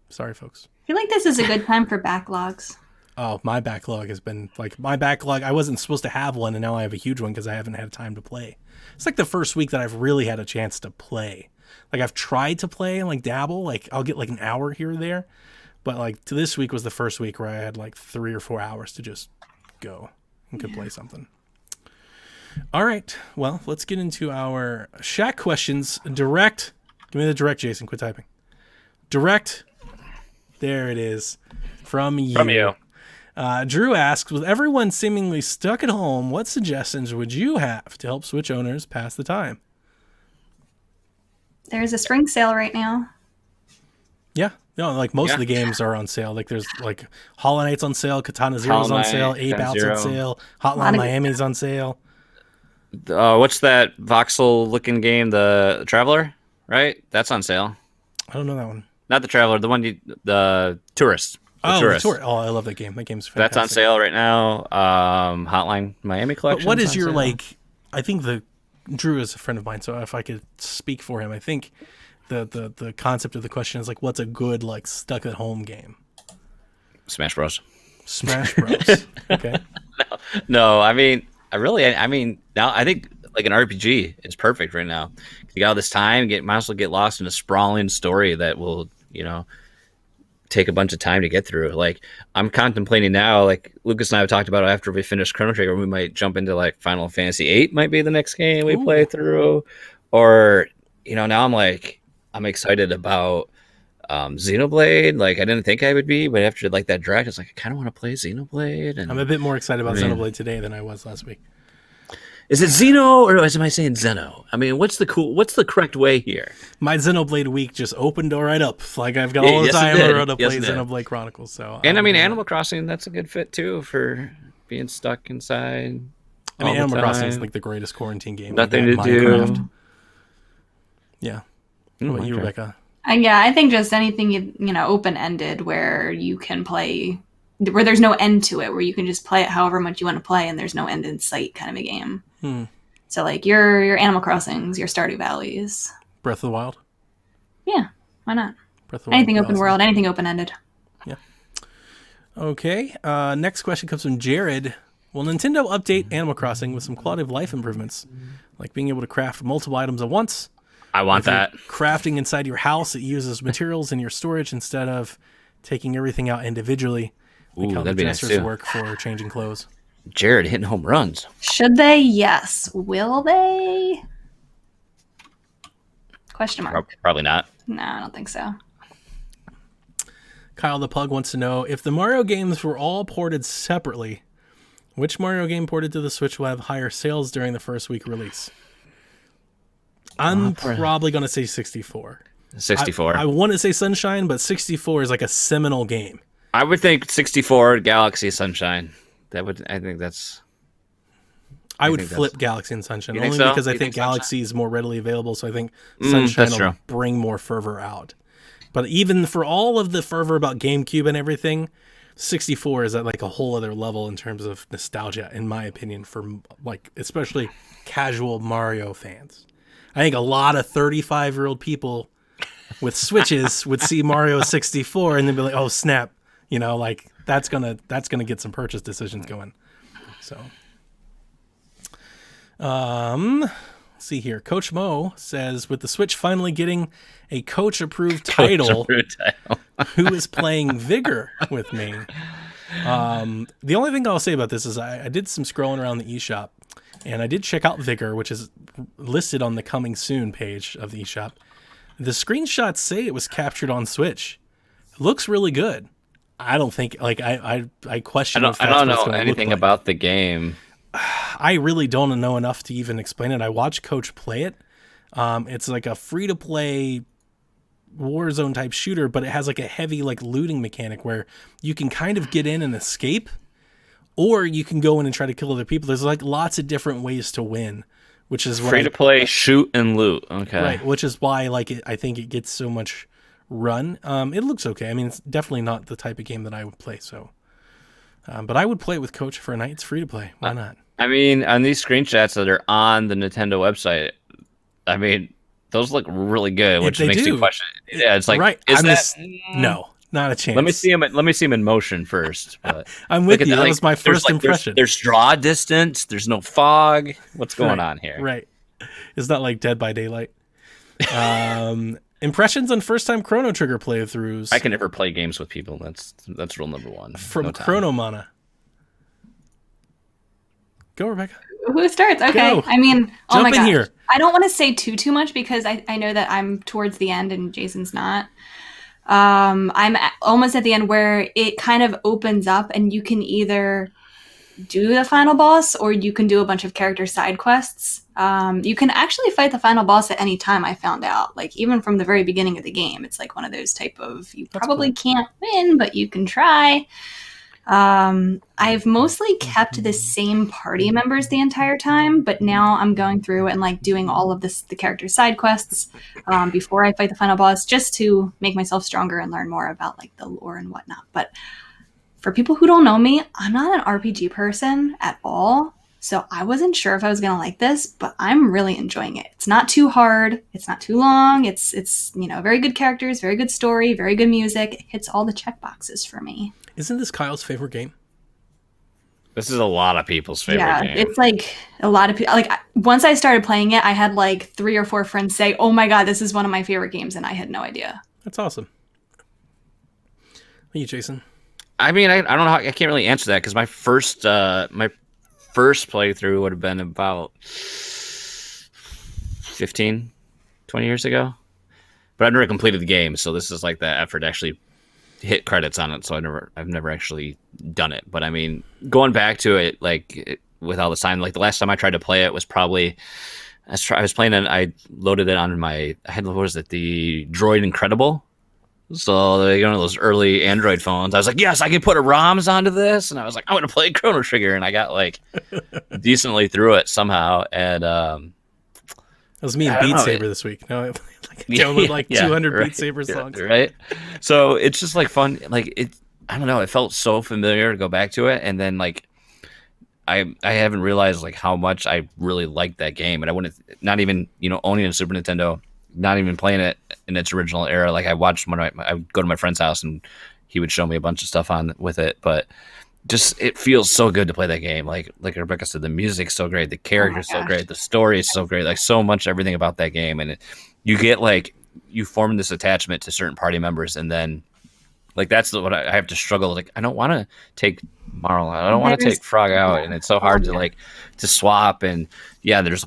Sorry, folks. I feel like this is a good time for backlogs. Oh, my backlog has been I wasn't supposed to have one, and now I have a huge one because I haven't had time to play. It's like the first week that I've really had a chance to play. Like I've tried to play and dabble. Like I'll get like an hour here or there, but this week was the first week where I had 3 or 4 hours to just go and could play something. All right, well, let's get into our Shaq questions. Direct. Give me the direct, Jason. Quit typing. Direct. There it is. From you. Drew asks, with everyone seemingly stuck at home, what suggestions would you have to help Switch owners pass the time? There's a spring sale right now. Yeah. No, most of the games are on sale. There's Hollow Knight's on sale, Katana Zero's on sale, Ape Out's on sale, Hotline Miami's on sale. What's that voxel-looking game, the Traveler? Right? That's on sale. I don't know that one. Not the Traveler, the Tourist. Tourist. Oh, I love that game. That game's fantastic. That's on sale right now. Hotline Miami collection. But what is your I think Drew is a friend of mine, so if I could speak for him, I think the concept of the question is what's a good stuck at home game? Smash Bros. Smash Bros. Okay. No, I mean now I think an RPG is perfect right now. You got all this time, might as well get lost in a sprawling story that will, take a bunch of time to get through. Like I'm contemplating now, like Lucas and I have talked about after we finish Chrono Trigger, we might jump into like Final Fantasy VIII might be the next game we play through, or now I'm excited about Xenoblade. Like I didn't think I would be, but after like that direct, I was like, I kind of want to play Xenoblade. And I'm a bit more excited about Xenoblade today than I was last week. is it Xeno or am I saying Zeno? I mean, what's the correct way here? My Xenoblade week just opened right up. Like I've got all the time in the world to play Xenoblade Chronicles. So, and I mean, Animal Crossing, that's a good fit too for being stuck inside. I mean, Animal Crossing is like the greatest quarantine game. Nothing to Minecraft. do. Yeah. What about you, Rebecca? Yeah, I think just anything open ended where you can play, where there's no end to it, where you can just play it however much you want to play, and there's no end in sight, kind of a game. So like your Animal Crossings, your Stardew Valleys, Breath of the Wild. Yeah, why not? Breath of the Wild. Anything open world, anything open ended. Yeah. Okay. Next question comes from Jared. Will Nintendo update Animal Crossing with some quality of life improvements, like being able to craft multiple items at once? I want that. Crafting inside your house, it uses materials in your storage instead of taking everything out individually. Like how the that'd be nice dressers too. work for changing clothes. Jared hitting home runs. Should they? Yes. Will they? Question mark. Probably not. No, I don't think so. Kyle the Pug wants to know, if the Mario games were all ported separately, which Mario game ported to the Switch will have higher sales during the first week release? I'm probably going to say 64. 64. I want to say Sunshine, but 64 is like a seminal game. I would think 64 Galaxy Sunshine. I think that's. I would flip Galaxy and Sunshine You only think so? because I You think think Galaxy is more readily available. So I think Sunshine that's will true. bring more fervor out. But even for all of the fervor about GameCube and everything, 64 is at like a whole other level in terms of nostalgia, in my opinion, for like especially casual Mario fans. I think a lot of 35-year-old people with Switches would see Mario 64 and then be like, "Oh snap!" Like that's gonna get some purchase decisions going. So, let's see here. Coach Mo says, with the Switch finally getting a coach-approved title, who is playing Vigor with me? The only thing I'll say about this is I did some scrolling around the eShop, and I did check out Vigor, which is listed on the coming soon page of the eShop. The screenshots say it was captured on Switch. It looks really good. I don't think I question. I don't know anything about the game. I really don't know enough to even explain it. I watched Coach play it. It's like a free-to-play Warzone type shooter, but it has like a heavy like looting mechanic where you can kind of get in and escape, or you can go in and try to kill other people. There's like lots of different ways to win, which is Free to play, shoot and loot. Okay, right. Which is why I think it gets so much run. It looks okay. I mean, it's definitely not the type of game that I would play. So, but I would play it with Coach for a night. It's free to play. Why not? I mean, on these screenshots that are on the Nintendo website, I mean, those look really good, which makes you question. Yeah, it's like, right. No, not a chance. Let me see him in motion first. But I'm with you. That was my first impression. There's draw distance. There's no fog. What's going on here? Right. It's not like Dead by Daylight. Impressions on first-time Chrono Trigger playthroughs. I can never play games with people. That's rule number one. From No time. Chronomana. Go, Rebecca. Who starts? Okay. Go. I mean, oh Jump my in gosh. here. I don't want to say too much because I know that I'm towards the end and Jason's not. I'm almost at the end where it kind of opens up and you can either do the final boss or you can do a bunch of character side quests. You can actually fight the final boss at any time, I found out. Like even from the very beginning of the game, it's like one of those type of, you probably can't win, but you can try. I've mostly kept the same party members the entire time, but now I'm going through and like doing all of the character side quests before I fight the final boss, just to make myself stronger and learn more about like the lore and whatnot. But for people who don't know me, I'm not an RPG person at all, so I wasn't sure if I was gonna like this, but I'm really enjoying it. It's not too hard, it's not too long, it's very good characters, very good story, very good music. It hits all the check boxes for me. Isn't this Kyle's favorite game? This is a lot of people's favorite game. It's like a lot of people. Like once I started playing it, I had like 3 or 4 friends say, "Oh my god, this is one of my favorite games," and I had no idea. That's awesome. you, Jason? I mean, I don't know. I can't really answer that because my first playthrough would have been about 15, 20 years ago. But I've never completed the game, so this is like the effort to actually hit credits on it. So I've never actually done it. But I mean, going back to it, with all the time, like the last time I tried to play it was probably I was playing it. I loaded it on what was it? The Droid Incredible. So one of those early Android phones. I was like, yes, I can put a ROMs onto this, and I was like, I'm gonna play Chrono Trigger, and I got like decently through it somehow. And that was me and Beat Saber this week. No, I download 200 Beat Saber songs. Right. So it's just like fun. Like I don't know. It felt so familiar to go back to it, and then like I haven't realized like how much I really liked that game, and I wouldn't not even owning a Super Nintendo. Not even playing it in its original era. Like I watched I would go to my friend's house and he would show me a bunch of stuff on with it. But just it feels so good to play that game. Like Rebecca said, the music's so great, the character's so great, the story is so great. Like so much everything about that game, and you get like you form this attachment to certain party members, and then like that's what I have to struggle. Like I don't want to take Marl out, I don't want to take Frog out, and it's so hard to swap. And yeah, there's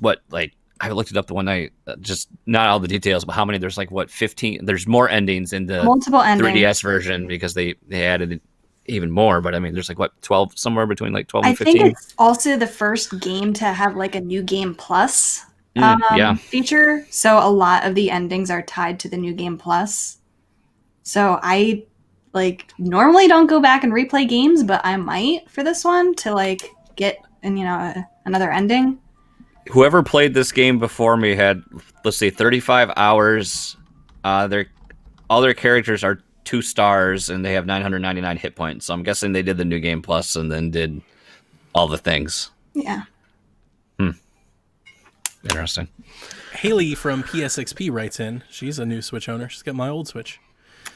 I looked it up the one night, just not all the details, but how many, there's 15, there's more endings in the multiple 3DS version because they added even more, but I mean, there's 12, somewhere between 12 and 15. I think it's also the first game to have a New Game Plus feature, so a lot of the endings are tied to the New Game Plus. So I normally don't go back and replay games, but I might for this one to get another ending. Whoever played this game before me had, let's say, 35 hours. All their characters are 2 stars, and they have 999 hit points. So I'm guessing they did the New Game Plus and then did all the things. Yeah. Interesting. Haley from PSXP writes in. She's a new Switch owner. She's got my old Switch.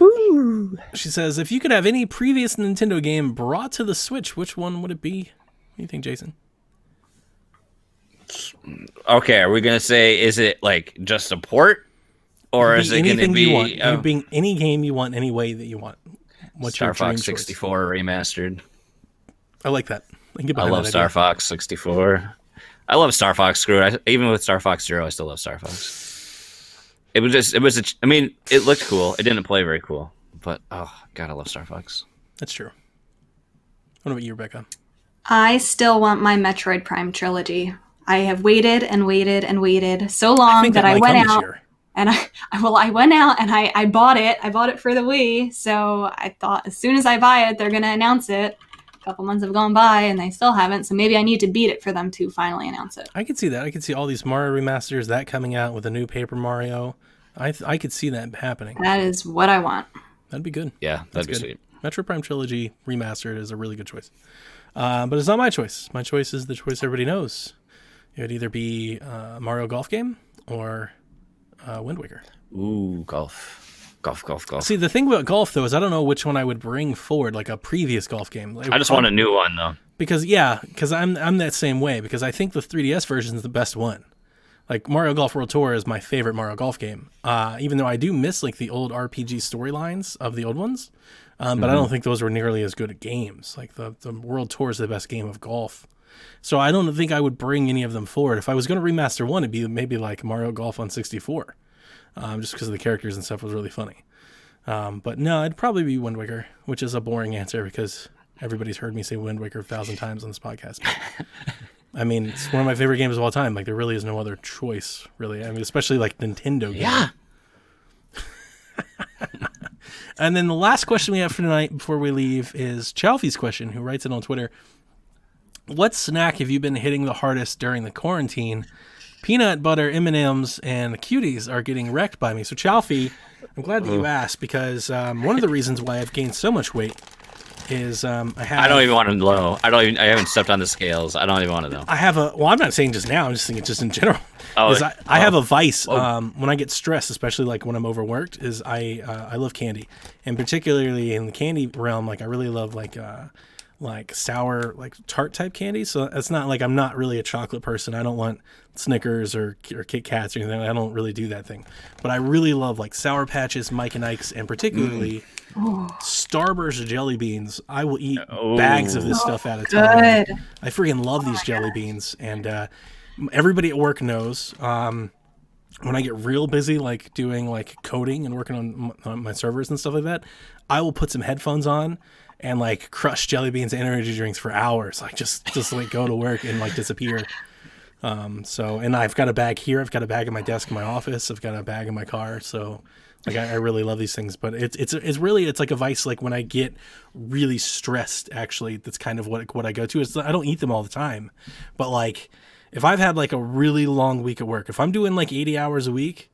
Ooh. She says, if you could have any previous Nintendo game brought to the Switch, which one would it be? What do you think, Jason? Okay, are we gonna say, is it just a port, or is it gonna be being any game you want, any way that you want? What's Star your Fox 64 remastered? I like that. I love Star Fox 64. I love Star Fox. Screw it. Even with Star Fox Zero, I still love Star Fox. It looked cool. It didn't play very cool, but oh god, I love Star Fox. That's true. What about you, Rebecca? I still want my Metroid Prime trilogy. I have waited and waited and waited so long that I went out and I went out and I bought it. I bought it for the Wii. So I thought as soon as I buy it, they're going to announce it. A couple months have gone by and they still haven't. So maybe I need to beat it for them to finally announce it. I could see that. I could see all these Mario remasters, that coming out with a new Paper Mario. I could see that happening. That is what I want. That'd be good. Yeah, that'd be sweet. Metroid Prime Trilogy Remastered is a really good choice. But it's not my choice. My choice is the choice everybody knows. It would either be a Mario Golf game or Wind Waker. Ooh, golf. See, the thing about golf, though, is I don't know which one I would bring forward, like a previous golf game. I just want a new one, though. Because I'm that same way, because I think the 3DS version is the best one. Like, Mario Golf World Tour is my favorite Mario Golf game, even though I do miss, the old RPG storylines of the old ones. But I don't think those were nearly as good at games. Like, the World Tour is the best game of golf. So I don't think I would bring any of them forward. If I was going to remaster one, it'd be maybe like Mario Golf on 64, just because of the characters and stuff was really funny. But no, it'd probably be Wind Waker, which is a boring answer because everybody's heard me say Wind Waker 1,000 times on this podcast. I mean, it's one of my favorite games of all time. There really is no other choice, really. I mean, especially Nintendo games. Yeah. And then the last question we have for tonight before we leave is Chalfie's question, who writes it on Twitter. What snack have you been hitting the hardest during the quarantine? Peanut butter, M&Ms, and cuties are getting wrecked by me. So, Chalfie, I'm glad that you asked because one of the reasons why I've gained so much weight is I don't even want to know. I haven't stepped on the scales. I don't even want to know. I'm not saying just now. I'm just saying just in general. I have a vice when I get stressed, especially when I'm overworked. Is I love candy, and particularly in the candy realm, I really love sour, tart type candy. So it's not I'm not really a chocolate person. I don't want Snickers or Kit Kats or anything. I don't really do that thing. But I really love Sour Patches, Mike and Ike's, and particularly Starburst jelly beans. I will eat Oh. bags of this stuff at a time. Good. I freaking love these jelly beans, and everybody at work knows. When I get real busy, like doing like coding and working on my servers and stuff like that, I will put some headphones on and like crush jelly beans and energy drinks for hours. Like just like go to work and like disappear. And I've got a bag here. I've got a bag in my desk in my office. I've got a bag in my car. So like I really love these things. But it's like a vice. Like when I get really stressed, actually, that's kind of what I go to. Is I don't eat them all the time, but like. If I've had like a really long week at work, if I'm doing like 80 hours a week,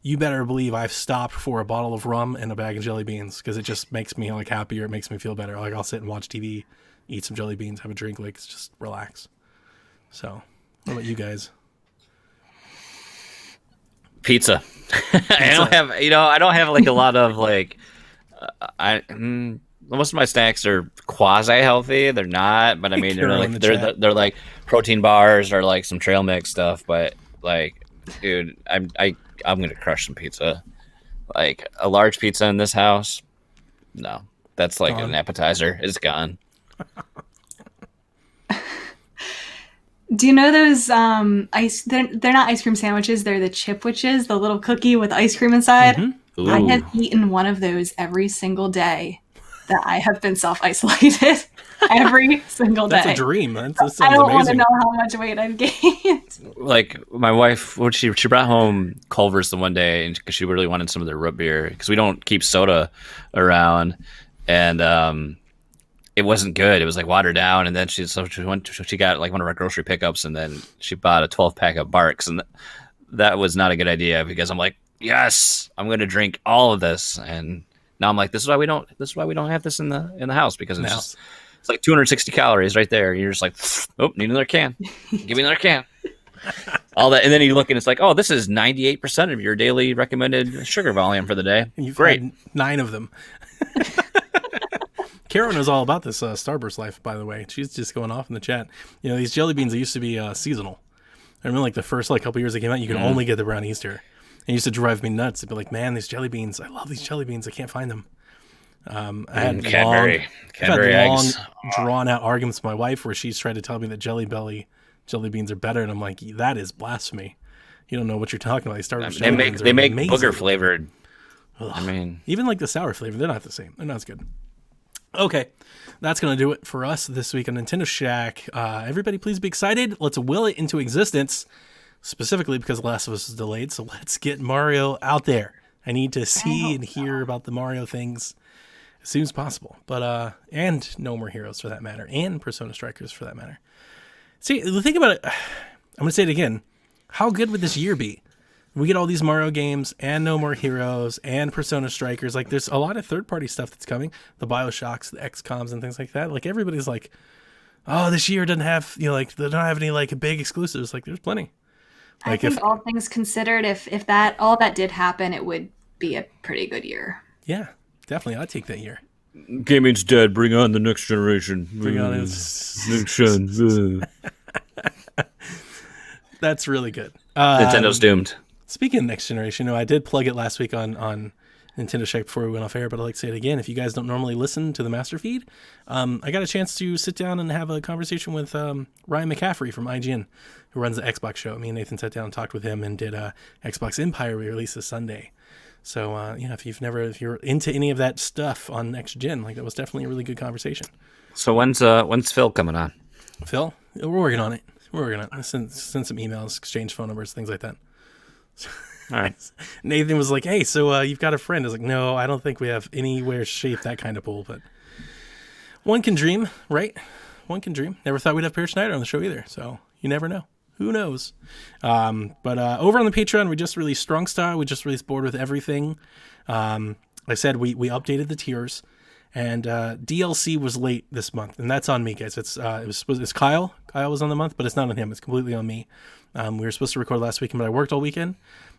you better believe I've stopped for a bottle of rum and a bag of jelly beans because it just makes me like happier. It makes me feel better. Like I'll sit and watch TV, eat some jelly beans, have a drink, like just relax. So, what about you guys? Pizza. I don't have like a lot of like, most of my snacks are quasi healthy. They're not, but I mean they're like protein bars or like some trail mix stuff. But like, dude, I'm gonna crush some pizza. Like a large pizza in this house, no, that's like an appetizer. It's gone. Do you know those ice? They're not ice cream sandwiches. They're the Chipwiches, the little cookie with ice cream inside. Mm-hmm. I have eaten one of those every single day that I have been self-isolated. Every single day. That's a dream. That sounds I don't want to amazing. know how much weight I've gained. Like my wife, when she brought home Culver's the one day, and because she really wanted some of their root beer, because we don't keep soda around, and it wasn't good. It was like watered down, and then she got like one of our grocery pickups, and then she bought a 12-pack of Barks, and that was not a good idea because I'm like, yes, I'm going to drink all of this, and now I'm like, this is why we don't have this in the house because it's like 260 calories right there. You're just like, oh, need another can. Give me another can. All that, and then you look and it's like, oh, this is 98% of your daily recommended sugar volume for the day. You've Great. had 9 of them. Karen knows all about this Starburst life, by the way. She's just going off in the chat. You know, these jelly beans, they used to be seasonal. I remember like the first like couple years they came out, you could only get them around Easter. It used to drive me nuts. It'd be like, man, these jelly beans, I love these jelly beans. I can't find them. I had Cadbury long, eggs. drawn out arguments with my wife where she's tried to tell me that jelly beans are better, and I'm like, that is blasphemy. You don't know what you're talking about. They make amazing. booger flavored. Ugh. I mean, even like the sour flavor, they're not the same. They're not as good. Okay, that's going to do it for us this week on Nintendo Shack. Everybody, please be excited. Let's will it into existence, specifically because The Last of Us is delayed. So let's get Mario out there. I need to see and hear about the Mario things as soon as possible. But and No More Heroes for that matter, and Persona Strikers for that matter. See, the thing about it, I'm going to say it again. How good would this year be? We get all these Mario games and No More Heroes and Persona Strikers. Like, there's a lot of third-party stuff that's coming. The BioShocks, the XComs, and things like that. Like, everybody's like, oh, this year doesn't have, they don't have any, like, big exclusives. Like, there's plenty. Like, I think all things considered, if all that did happen, it would be a pretty good year. Yeah, definitely. I'd take that year. gaming's dead. Bring on the next generation. Bring on next gen. That's really good. Nintendo's doomed. Speaking of next generation, I did plug it last week on Nintendo Shack before we went off air, but I'd like to say it again. If you guys don't normally listen to the master feed, I got a chance to sit down and have a conversation with Ryan McCaffrey from IGN, who runs the Xbox show. Me and Nathan sat down and talked with him and did Xbox Empire we released this Sunday. So if you're into any of that stuff on next gen, like that was definitely a really good conversation. So when's Phil coming on? Phil, we're working on it. We're working on it. Send some emails, exchange phone numbers, things like that. All right. Nathan was like, "Hey, so you've got a friend?" I was like, "No, I don't think we have anywhere shaped that kind of pool, but one can dream, right? One can dream." Never thought we'd have Peter Schneider on the show either, so you never know. Who knows? But over on the Patreon, we just released Strong Style. We just released Bored with Everything. Like I said, we updated the tiers, and DLC was late this month, and that's on me, guys. It's Kyle. Kyle was on the month, but it's not on him. It's completely on me. We were supposed to record last weekend, but I worked all weekend,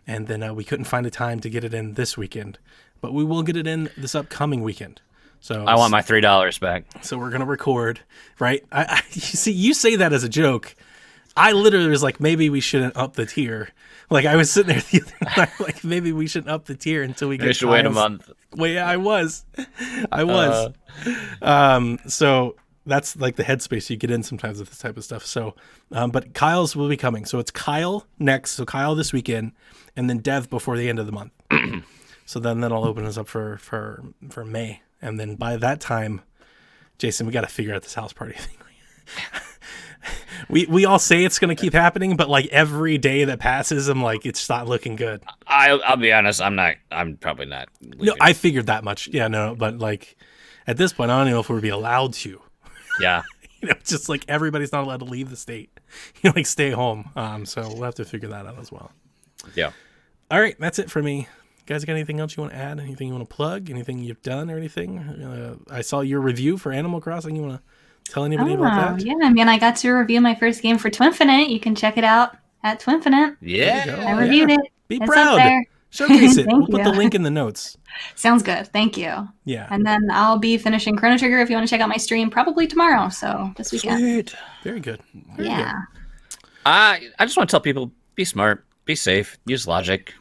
and then we couldn't find a time to get it in this weekend. But we will get it in this upcoming weekend. So I want my $3 back. So we're gonna record, right? You see, you say that as a joke. I literally was like, maybe we shouldn't up the tier. Like I was sitting there the other night, like maybe we shouldn't up the tier until we get. We should wait a month. Well, yeah, I was. So that's like the headspace you get in sometimes with this type of stuff. So, but Kyle's will be coming. So it's Kyle next. So Kyle this weekend, and then Dev before the end of the month. So then that'll open us up for May, and then by that time, Jason, we got to figure out this house party thing. We all say it's going to keep happening, but like every day that passes, I'm like, it's not looking good. I'll be honest. I'm probably not. Leaving. No, I figured that much. Yeah, no, but like at this point, I don't know if we'll be allowed to. Yeah. It's just like everybody's not allowed to leave the state. Like stay home. So we'll have to figure that out as well. Yeah. All right, that's it for me. You guys got anything else you want to add? Anything you want to plug? Anything you've done or anything? I saw your review for Animal Crossing. You want to tell anybody about that? Yeah, I mean, I got to review my first game for Twinfinite. You can check it out at Twinfinite. Yeah. I reviewed it. Be It's proud. up there. Showcase it. Thank We'll put the you. link in the notes. Sounds good. Thank you. Yeah. And then I'll be finishing Chrono Trigger if you want to check out my stream, probably tomorrow. So this weekend. Sweet. Very good. Very Yeah. good. I just want to tell people: be smart, be safe, use logic.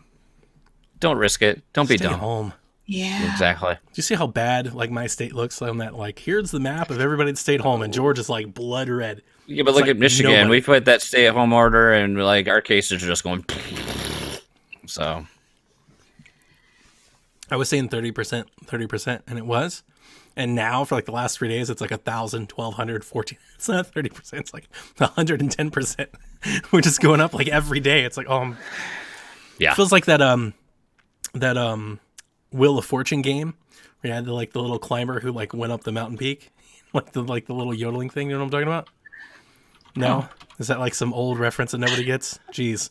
Don't risk it. Don't be Stay dumb. home. Yeah. Exactly. Do you see how bad like my state looks on that? Like here's the map of everybody that stayed home, and George is like blood red. Yeah, but It's look like at Michigan. nobody. We put that stay-at-home order, and like our cases are just going. So I was saying 30%, and it was. And now for like the last 3 days, it's like 1,000, 1,200, 14. It's not 30%. It's like 110%. We're just going up like every day. It's like, yeah. it feels like that Wheel of Fortune game where you had the little climber who like went up the mountain peak, like the little yodeling thing. You know what I'm talking about? No, is that like some old reference that nobody gets? Jeez,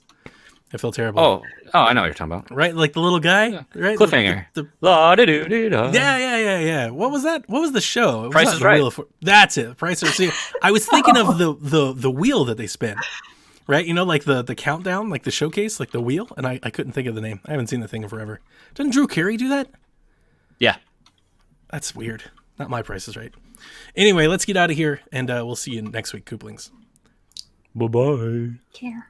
I feel terrible. Oh, I know what you're talking about. Right, like the little guy, right? Cliffhanger. The- La-di-do-di-da. yeah. What was that? What was the show? It was Price not is the Right. Wheel of That's it. Price is Right. I was thinking of the wheel that they spin. Right, you know, like the countdown, like the showcase, like the wheel, and I couldn't think of the name. I haven't seen the thing in forever. Doesn't Drew Carey do that? Yeah. That's weird. Not my Price is Right. Anyway, let's get out of here, and we'll see you next week, Kooplings. Bye-bye. Care.